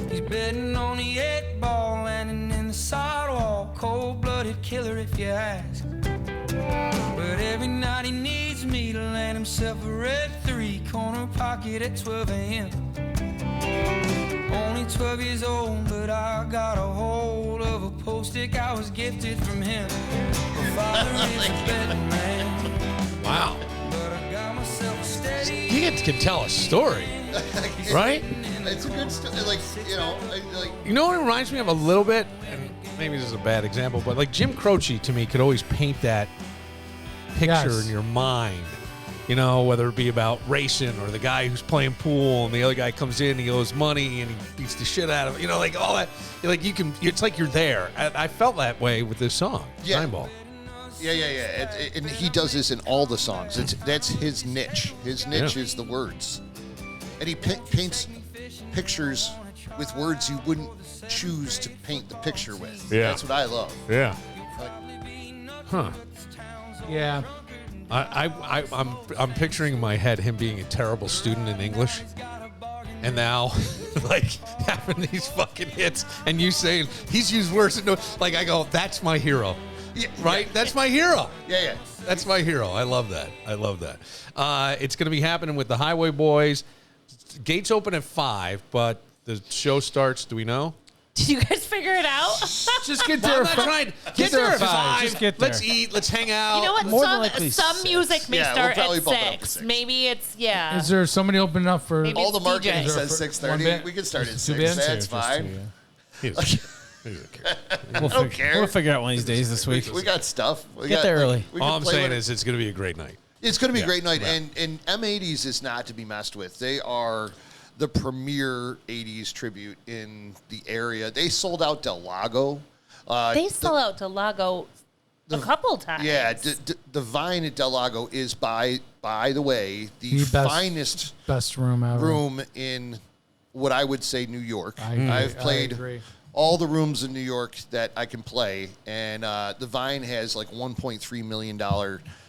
He's betting on the 8-ball landing in the sidewall, cold-blooded killer if you ask. But every night he needs me to land himself a red 3-corner pocket at 12 a.m. Only 12 years old, but I got a hold of a post-it I was gifted from him. My father is a betting man. Wow. But I got myself a steady. You can tell a story, right? It's a good story. Like, You know what it reminds me of a little bit? And maybe this is a bad example, but like Jim Croce to me could always paint that picture Yes. in your mind You know, whether it be about racing or the guy who's playing pool and the other guy comes in, he owes money and he beats the shit out of it. You know, like all that. Like it's like you're there. I felt that way with this song, Time Ball. Yeah. And he does this in all the songs. That's his niche. His niche is the words. And he paints pictures with words you wouldn't choose to paint the picture with. Yeah. That's what I love. Yeah. Huh. Yeah. I'm picturing in my head him being a terrible student in English, and now like having these fucking hits, and you saying he's used words. Like I go, that's my hero, right? That's my hero. Yeah. That's my hero. I love that. It's going to be happening with the Highway Boys. Gates open at 5, but the show starts. Do we know? Did you guys figure it out? Just get there. I'm not trying. Get there at 5. Just get there. Let's eat. Let's hang out. You know what? More than likely Some 6. music may Yeah, we'll start probably at bump it up to 6. 6. Maybe it's Is there somebody opening up for? Maybe All the it's marketing DJ. says One 6:30. band? We can start at Two 6. bands? That's fine. He doesn't care. don't care. We'll figure out one of these days this week. We got stuff. Get there early. we All can I'm play saying with is it's going to be a great night. It's going to be Yeah, a great night, right. and M80s is not to be messed with. They are the premier 80s tribute in the area. They sold out Del Lago. They sell out to Lago a couple times. Yeah, the Vine at Del Lago is, by the way, the finest best room ever. room in what I would say New York. I've I played agree. all the rooms in New York that I can play, and the Vine has like $1.3 million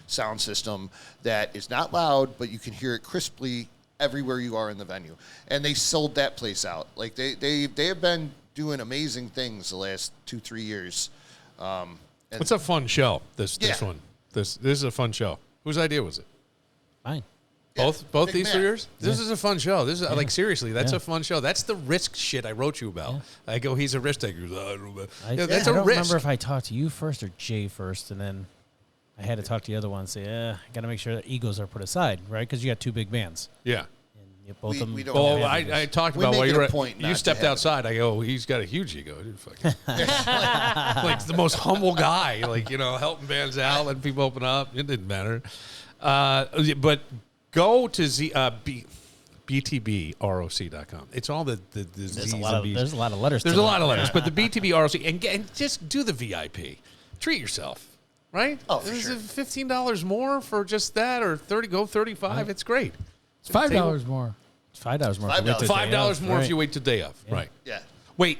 sound system that is not loud, but you can hear it crisply everywhere you are in the venue. And they sold that place out. Like they have been doing amazing things the last 2-3 years. It's a fun show. This one. This is a fun show. Whose idea was it? Fine. Both Big these man. are yours? This is a fun show. This is like seriously, that's Yeah. a fun show. That's the risk shit I wrote you about. I go, he's a risk taker. I That's I a don't risk. remember if I talked to you first or Jay first, and then I had to talk to the other one and say, I got to make sure that egos are put aside, right? Because you got 2 big bands. Yeah. And both We- of them. we don't Well, have I talked We about make while it you a were point not you to stepped have it. outside. I go, he's got a huge ego. Dude, fucking like the most humble guy, like, you know, helping bands out, letting people open up. It didn't matter. But go to btbroc.com. It's all the There's Z's a lot and of B's. there's a lot of letters. There's to a that. lot of letters, but the BTBROC and just do the VIP. Treat yourself, right? Oh, for There's sure. $15 more for just that, or go 35. It's great. It's $5 more. It's $5 more. $5. $5 more if Right. you wait till day of. Yeah. Right. Yeah. Wait.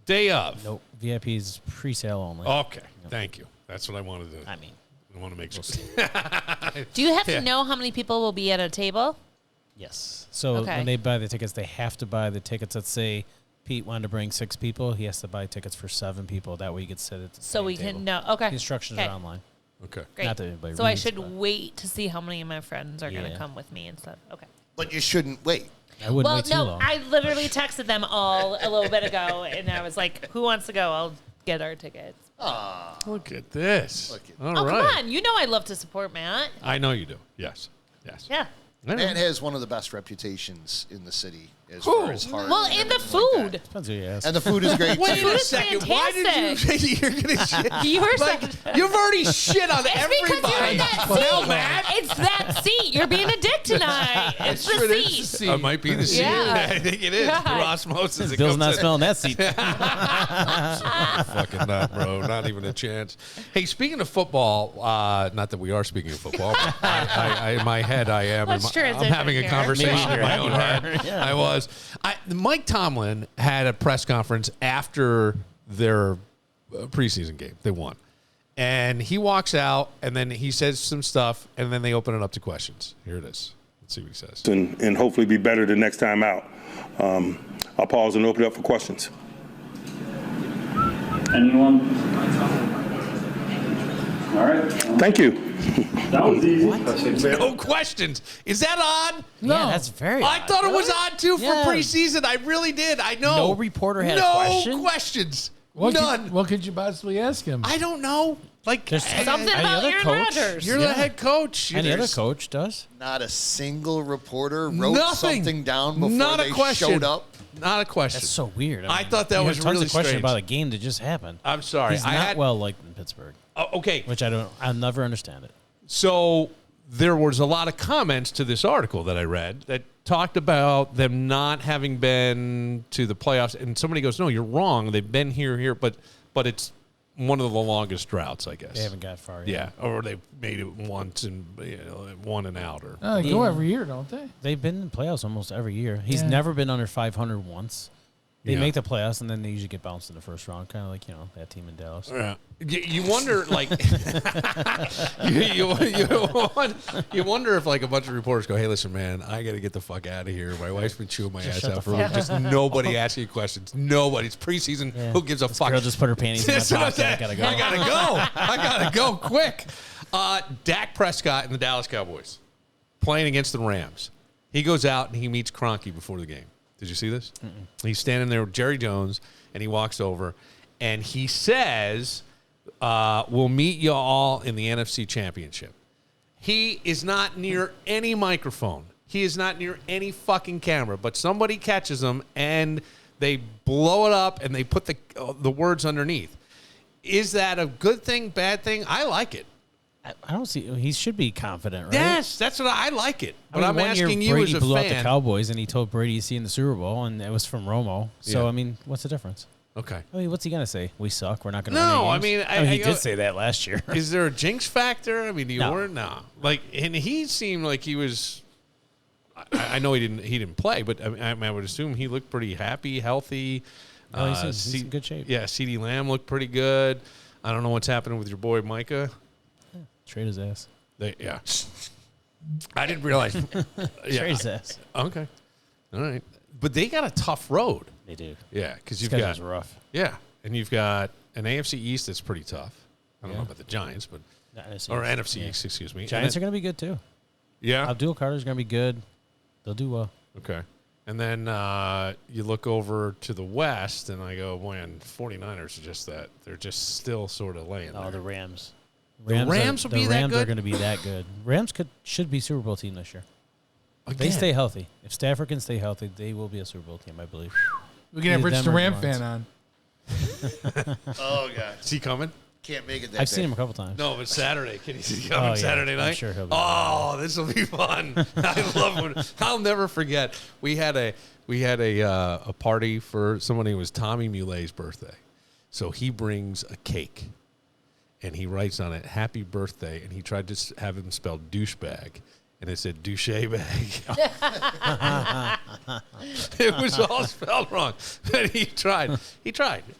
Day of. Nope. VIP is pre-sale only. Okay. Thank you. That's what I wanted to. I mean, I want to make sure. Do you have Yeah. to know how many people will be at a table? yes. So Okay. when they buy the tickets, they have to buy the tickets. Let's say Pete wanted to bring 6 people. He has to buy tickets for 7 people. That way he gets sit at the So same we table. can know. Okay. The instructions Okay. are online. Okay. Great. Not that anybody So I reads, should but- wait to see how many of my friends are going to Yeah. come with me and stuff. Okay. But you shouldn't wait. I wouldn't Well, wait too no, long. I literally texted them all a little bit ago, and I was like, "Who wants to go? I'll get our tickets." Look at this. Look at- All Oh, right. come on! You know I love to support Matt. I know you do. Yes. Yes. Yeah. I know. Matt has one of the best reputations in the city as far as heart. Well, and and the everything like food. Depends who you ask. that. And the food is great. Wait too. a is second. Why did you fantastic. you're gonna shit? You were like, so- you've already shit on It's because you're everybody. in that Well, seat. Matt. It's that seat. You're being a dick tonight. It's the Sure it seat. is. It might be the seat. Yeah. I think it is. God. Through osmosis. It Bill's comes not in. smelling that seat. Fucking not, bro. Not even a chance. Hey, speaking of football, not that we are speaking of football, but I in my head, I am. Let's I'm transition having a here. conversation Maybe in my you own are. head. Yeah. I was. Mike Tomlin had a press conference after their preseason game. They won. And he walks out, and then he says some stuff, and then they open it up to questions. Here it is. Let's see what he says. and hopefully be better the next time out. I'll pause and open it up for questions. Anyone? All right. Thank you. That was easy. No questions. Is that odd? Yeah, that's very I odd. thought it was odd too for Yeah. preseason. I really did. I know. No reporter had a no question? questions. What None. What could you possibly ask him? I don't know. Like There's Something Any about other Aaron coach? Rodgers. you're the head coach. Any other There's coach does. Not a single reporter wrote Nothing. something down before Not a they question. showed up. Not a question. That's so weird. I thought that you was have tons really of questions strange. about a game that just happened. I'm sorry. He's I not had well liked in Pittsburgh, okay. which I'll never understand it. So there was a lot of comments to this article that I read that talked about them not having been to the playoffs. And somebody goes, no, you're wrong. They've been here, but it's one of the longest droughts, I guess. They haven't got far Yeah, yet. or they've made it once and one and out. Or They go every year, don't they? They've been in the playoffs almost every year. He's never been under 500 once. They make the playoffs, and then they usually get bounced in the first round, kind of like, that team in Dallas. Yeah. You wonder, like, you wonder if, like, a bunch of reporters go, hey, listen, man, I got to get the fuck out of here. My wife's been chewing my ass out for a week. Just nobody asking questions. Nobody. It's preseason. Yeah. Who gives a fuck? Girl just put her panties in my pocket. I gotta go. I gotta go quick. Dak Prescott and the Dallas Cowboys playing against the Rams. He goes out and he meets Kroenke before the game. Did you see this? He's standing there with Jerry Jones, and he walks over, and he says, we'll meet you all in the NFC Championship. He is not near any microphone. He is not near any fucking camera, but somebody catches him, and they blow it up, and they put the words underneath. Is that a good thing, bad thing? I like it. I don't see. He should be confident, right? Yes, that's what I like it. But I'm one year asking you Brady as a blew out fan. the Cowboys, and he told Brady he's seeing the Super Bowl, and it was from Romo. So, Yeah. I mean, what's the difference? Okay. I mean, what's he going to say? We suck. We're not going to No, win I any mean, games? He I did say that last year. Is there a jinx factor? I mean, do you No. worry? No. Like, and he seemed like he was. I know he didn't play, but I would assume he looked pretty happy, healthy. Oh, he's in good shape. Yeah, CeeDee Lamb looked pretty good. I don't know what's happening with your boy Micah. Trade his ass. Yeah. I didn't realize. Trade his ass. Okay. All right. But they got a tough road. They do. Yeah, because you've Schedule's got rough. Yeah, and you've got an AFC East that's pretty tough. I don't know about the Giants, but NFC East, excuse me. Giants are going to be good too. Yeah, Abdul Carter's going to be good. They'll do well. Okay. And then you look over to the West, and I go, man, 49ers are just that. They're just still sort of laying there. Oh, the Rams. The Rams will be that Rams good? are going to be that good. Rams should be Super Bowl team this year. If they Again. stay healthy. If Stafford can stay healthy, they will be a Super Bowl team, I believe. We can have Either Rich them the or Ram Giants. fan on. Oh, God. Is he coming? Can't make it that I've day. seen him a couple times. No, but Saturday. Can he come yeah. Saturday night? I'm sure he'll be Oh, this will be fun. I love when I'll never forget. We had a party for somebody who was Tommy Mulet's birthday. So he brings a cake, and he writes on it "Happy Birthday," and he tried to have him spelled douchebag, and it said douche bag. It was all spelled wrong, but he tried.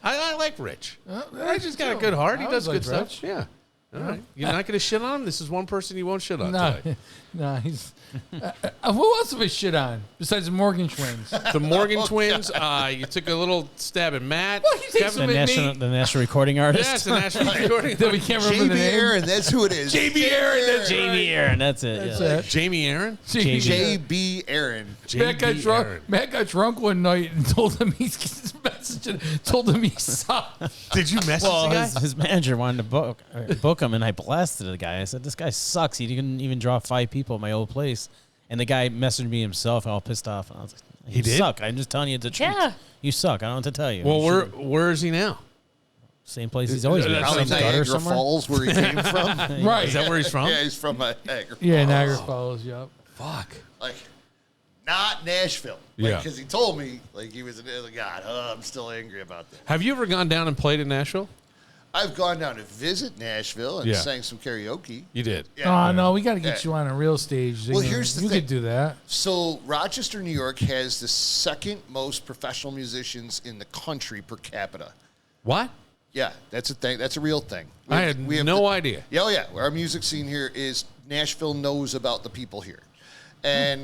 I like Rich. Rich has got a good heart. He I does always good liked stuff. Yeah. All right. You're not going to shit on him? This is one person you won't shit on today. No, he's. Who else have I shit on besides the Morgan twins? The Morgan twins, you took a little stab at Matt. Well, he takes The them at me. national recording artist. Yes, the national recording. That we can't remember the JB name. Aaron, that's who it is. JB Aaron. That's Jamie Aaron. That's it. That's yeah. it. Jamie Aaron? JB Aaron. Matt got JB drunk. Aaron. Matt got drunk one night and told him told him he sucked. Did you message Well, the guy? his manager wanted to book him, and I blasted the guy. I said, "This guy sucks. He didn't even draw 5 people at my old place." And the guy messaged me himself, all pissed off. And I was like, "You did? suck. I'm just telling you the truth. Yeah. You suck. I don't know what to tell you." Well, You should- where is he now? same place he's always been. That's Probably Some gutter Niagara somewhere. Falls, where he came from. Right. Is that where he's from? Yeah, he's from Niagara Falls. Yeah, Niagara Falls. Yep. Fuck. Like, not Nashville. Like, Yeah. because he told me, like, he was an God. I'm still angry about that. Have you ever gone down and played in Nashville? I've gone down to visit Nashville and Yeah. sang some karaoke. You did. Yeah. Oh, no, we got to get Yeah. you on a real stage. Well, here's the you thing. could do that. So Rochester, New York has the second most professional musicians in the country per capita. What? Yeah, that's a thing. That's a real thing. I had no idea. Yeah, oh yeah. Our music scene here is Nashville knows about the people here. And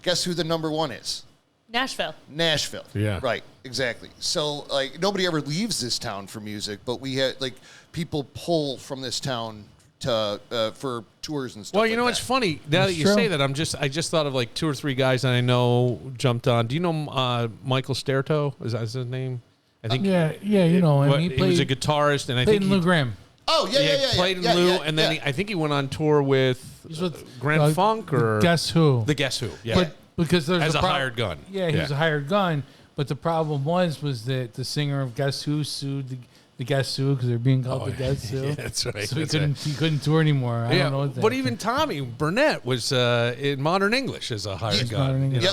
guess who the number one is? Nashville. Nashville. Yeah. Right, exactly. So, like, nobody ever leaves this town for music, but we had, like, people pull from this town to for tours and stuff. Well, you know what's funny? Now that you true. say that, I just thought of like 2 or 3 guys that I know jumped on. Do you know Michael Sterto? Is that his name? I think. Yeah, you know him. What, He he was a played, guitarist, and I played think in he Lou Graham. Oh, yeah. played in yeah, Lou, yeah, and then yeah. I think he went on tour with He's with Grand Funk or Guess Who? the Guess Who. Yeah, But because there's as a prob- hired gun. Yeah, he was a hired gun. But the problem was that the singer of Guess Who sued They got sued because they're being called the Dead Sue. Yeah, that's right. So that's he couldn't tour anymore. I don't know what that but even Tommy Burnett was in Modern English as a hired gun. Modern English,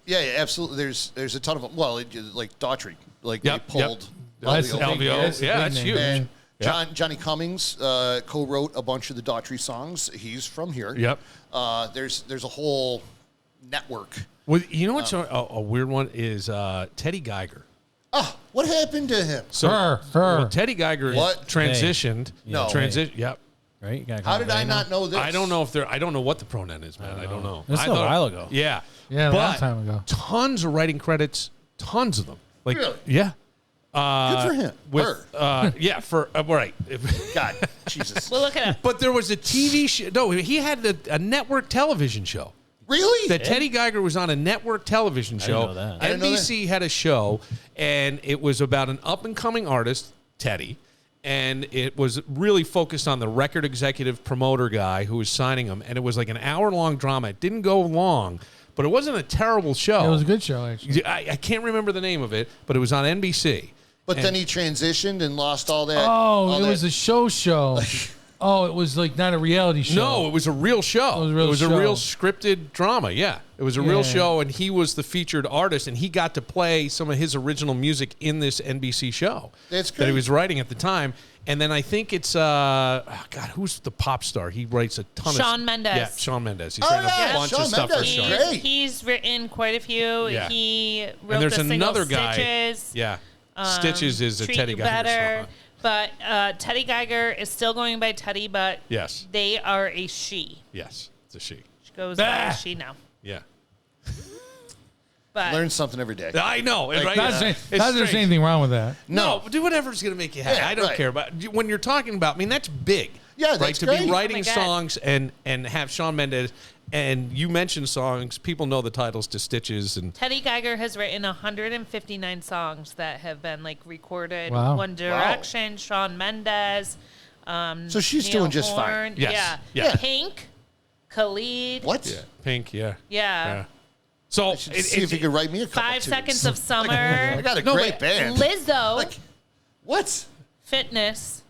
Yeah, absolutely. There's a ton of them. Well, like Daughtry, like they pulled LVO. Yeah, that's huge. And Johnny Cummings co-wrote a bunch of the Daughtry songs. He's from here. Yep. There's a whole network. Well, you know what's a weird one is Teddy Geiger. Oh, what happened to him? So her. Well, Teddy Geiger What? transitioned. No. Yep. Right? You gotta How call did it I Vano. not know this? I don't know if I don't know what the pronoun is, man. I don't know. This I is a while ago. Yeah. Yeah, a but long time ago. Tons of writing credits. Tons of them. Like, Really? Yeah. Good for him. With, yeah, for right. God, Jesus. We'll look it up. But there was a TV show. No, he had a network television show. Really? That Teddy Geiger was on a network television show. know that. I didn't know NBC had a show, and it was about an up-and-coming artist, Teddy, and it was really focused on the record executive promoter guy who was signing him, and it was like an hour-long drama. It didn't go long, but it wasn't a terrible show. It was a good show, actually. I can't remember the name of it, but it was on NBC. But then he transitioned and lost all that. Oh, it was a show. Oh, it was like not a reality show. No, it was a real show. It was a real show. Scripted drama. Yeah, it was a real show, and he was the featured artist, and he got to play some of his original music in this NBC show That's that he great. was writing at the time. And then I think it's God, who's the pop star? He writes a ton of Shawn Mendes. Yeah, Shawn Mendes. He's Oh, written yeah, a bunch Shawn of stuff for Mendes. Shawn. Great. He's written quite a few. Yeah. He wrote And there's the single another guy. Stitches. Yeah, Stitches is a Treat Teddy You Geiger Better. song. But Teddy Geiger is still going by Teddy, but Yes, they are a she. yes, it's a she. She goes by a she now. Yeah, But Learn something every day. I know. Like, right? Not It's that there's strange. anything wrong with that. No, do whatever's going to make you happy. Yeah, I don't right. care. But when you're talking about, I mean, that's big. Yeah, right? that's To great. be writing Oh my God. songs and have Shawn Mendes, and you mentioned songs, people know the titles to Stitches and Teddy Geiger has written 159 songs that have been like recorded. Wow. One Direction, Shawn Mendes. So she's Neil doing just fine. Horn. Yes. Yeah. Yeah. Pink, Khalid. What? Pink. Yeah. Yeah. So I should see if you could write me a couple 5 tunes. Seconds of Summer. I got a great band. Lizzo. Like, what? Fitness.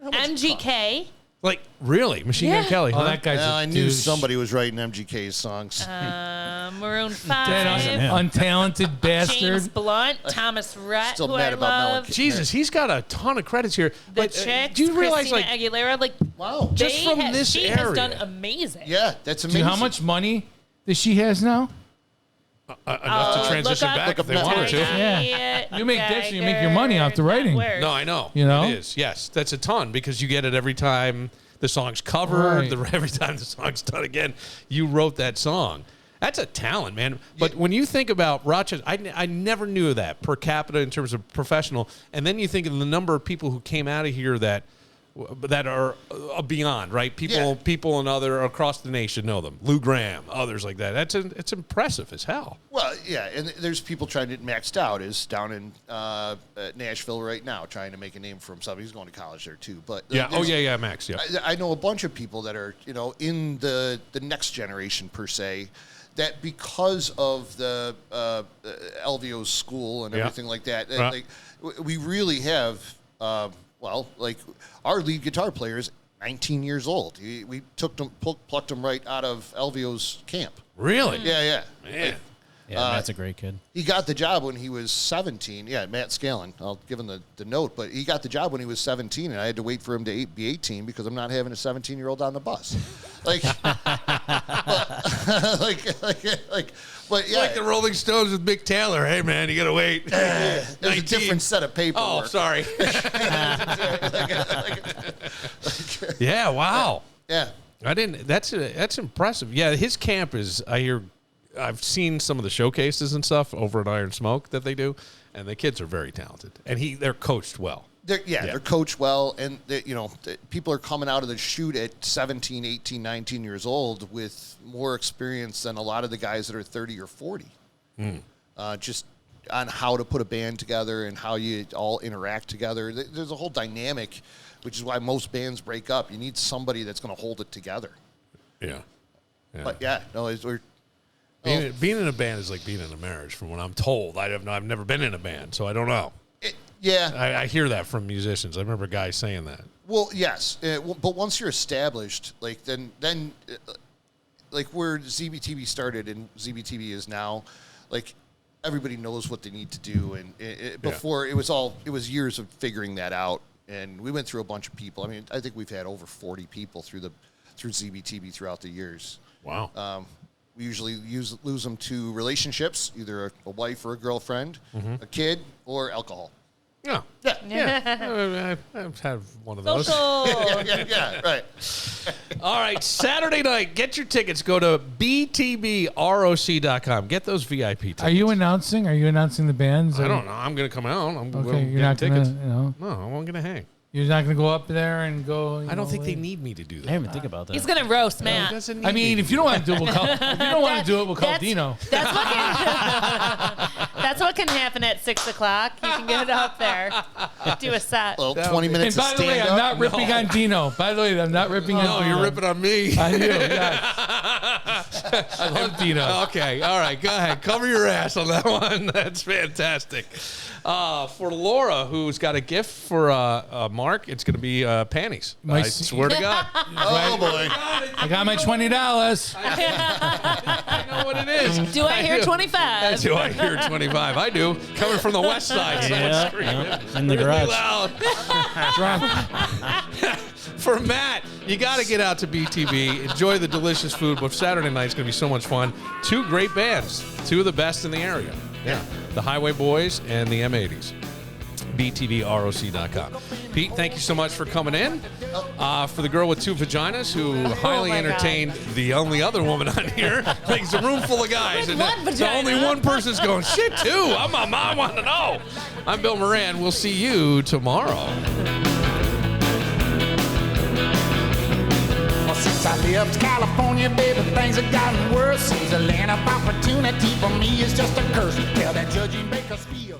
How much MGK. like really, Machine Gun Yeah. Kelly. Oh, Huh? that guy's Yeah, a I knew douche. somebody was writing MGK's songs. Maroon That 5. untalented bastard. James Blunt. Thomas Rhett, Still who mad I about love. Mellencamp. Jesus, he's got a ton of credits here. The But Chicks. do you realize, Christina like, Aguilera. Like, Wow. just they from have- this she area, has done amazing. Yeah, that's Do amazing. you know how much money that she has now? enough to transition look up back if they wanted to. Yeah. You make this, you make your money off the writing. No, I know. You know? It is. Yes, that's a ton because you get it every time the song's covered, Right. every time the song's done again. You wrote that song. That's a talent, man. But when you think about Rochester, I never knew that per capita in terms of professional. And then you think of the number of people who came out of here that are beyond, right? People and other across the nation know them. Lou Gramm, others like that. It's impressive as hell. Well, yeah, and there's people trying to get maxed out. Is down in Nashville right now, trying to make a name for himself. He's going to college there too. But Yeah. Max. Yeah. I know a bunch of people that are in the next generation per se, that because of the LVO's school and everything like that, Right. like we really have. Like our lead guitar player is 19 years old. We plucked him right out of LVO's camp. Really? Yeah. Man. Yeah, Matt's a great kid. He got the job when he was 17. Yeah, Matt Scallon. I'll give him the note. But he got the job when he was 17, and I had to wait for him to be 18 because I'm not having a 17-year-old on the bus. Like, but yeah. Like the Rolling Stones with Mick Taylor. Hey, man, you got to wait. There's a 19. different set of paperwork. Oh, sorry. Yeah, wow. Yeah. I didn't. That's impressive. Yeah, his camp is. I've seen some of the showcases and stuff over at Iron Smoke that they do, and the kids are very talented, and they're coached well. They're coached well, and people are coming out of the chute at 17, 18, 19 years old with more experience than a lot of the guys that are 30 or 40. Just on how to put a band together and how you all interact together. There's a whole dynamic, which is why most bands break up. You need somebody that's going to hold it together. Yeah. But we're being in a band is like being in a marriage, from what I'm told. I've never been in a band, so I don't know. Yeah. I hear that from musicians. I remember guys saying that. Well, yes, but once you're established, like then like where ZBTB started and ZBTB is now, like everybody knows what they need to do, and before it was years of figuring that out, and we went through a bunch of people. I mean, I think we've had over 40 people through ZBTB throughout the years. Wow. We usually lose them to relationships, either a wife or a girlfriend, a kid, or alcohol. Yeah. I've had one of those. Yeah, right. All right, Saturday night, get your tickets. Go to btbroc.com. Get those VIP tickets. Are you announcing the bands? I don't know. I'm going to come out. Okay, you're not going to, No, I'm going to hang. You're not going to go up there and go. I don't think they need me to do that. I didn't even think about that. He's gonna roast Matt. I mean, if you don't want to do it, we'll call. If you don't want to do it, we'll call Dino. That's what can happen at 6 o'clock. You can get up there, do a set. Well, 20 minutes. And by the way, I'm not ripping on Dino. By the way, I'm not ripping on Dino. No, you're ripping on me. On you, yes. I love Dino. Okay, all right, go ahead. Cover your ass on that one. That's fantastic. For Laura, who's got a gift for Mark, it's going to be panties. I swear to God. Oh, boy. I got my $20. I know what it is. Do I hear 25? Do I hear 25? I do. Coming from the west side. In the garage. Loud. For Matt, you got to get out to BTB. Enjoy the delicious food. But Saturday night's going to be so much fun. Two great bands. Two of the best in the area. Yeah. The Highway Boys and the M80s. BTBROC.com. Pete, thank you so much for coming in. For the girl with two vaginas who highly entertained the only other woman on here, makes a room full of guys. And the only one person's going, shit, too. I'm a mom, want to know. I'm Bill Moran. We'll see you tomorrow. Since I left California, baby, things have gotten worse. Seems a land of opportunity for me is just a curse. Tell that judge he make us feel.